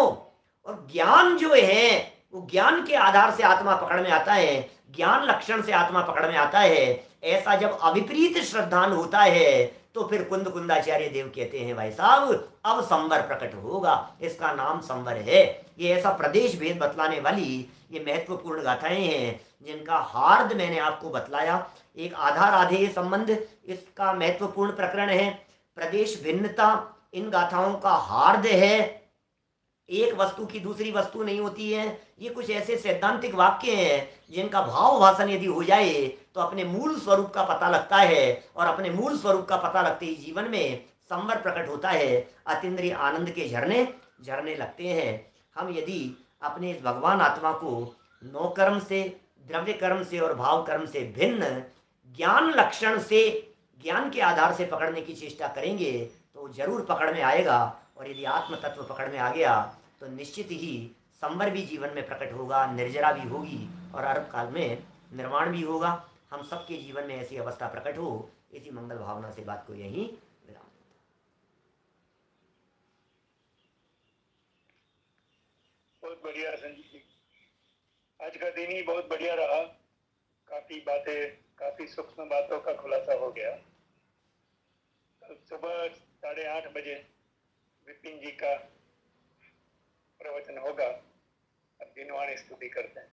और ज्ञान जो है वो ज्ञान के आधार से आत्मा पकड़ में आता है, ज्ञान लक्षण से आत्मा पकड़ में आता है। ऐसा जब अविपरीत श्रद्धान होता है तो फिर कुंद कुंदाचार्य देव कहते हैं भाई साहब अब संवर प्रकट होगा, इसका नाम संवर है। ये ऐसा प्रदेश भेद बतलाने वाली ये महत्वपूर्ण गाथाएं हैं जिनका हार्द मैंने आपको बतलाया। एक आधार आधेय संबंध इसका महत्वपूर्ण प्रकरण है, प्रदेश भिन्नता इन गाथाओं का हार्द है, एक वस्तु की दूसरी वस्तु नहीं होती है। ये कुछ ऐसे सैद्धांतिक वाक्य हैं जिनका भाव भाषण यदि हो जाए तो अपने मूल स्वरूप का पता लगता है, और अपने मूल स्वरूप का पता लगते ही जीवन में संवर प्रकट होता है, अतीन्द्रिय आनंद के झरने झरने लगते हैं। हम यदि अपने इस भगवान आत्मा को नौकर्म से, द्रव्य कर्म से और भाव कर्म से भिन्न ज्ञान लक्षण से, ज्ञान के आधार से पकड़ने की चेष्टा करेंगे तो जरूर पकड़ में आएगा। और यदि आत्म तत्व पकड़ में आ गया तो निश्चित ही संवर भी जीवन में प्रकट होगा, निर्जरा भी होगी और अरब काल में निर्माण भी होगा। हम सबके जीवन में ऐसी अवस्था प्रकट हो, इसी मंगल भावना से बात को यहीं विराम। बहुत बढ़िया संजीव जी, आज का दिन ही बहुत बढ़िया रहा, काफी बातें, काफी सूक्ष्म बातों का खुलासा हो गया। कल सुबह 8:30 बजे विपिन जी का प्रवचन होगा। अब दिनवाणी स्तुति करते हैं।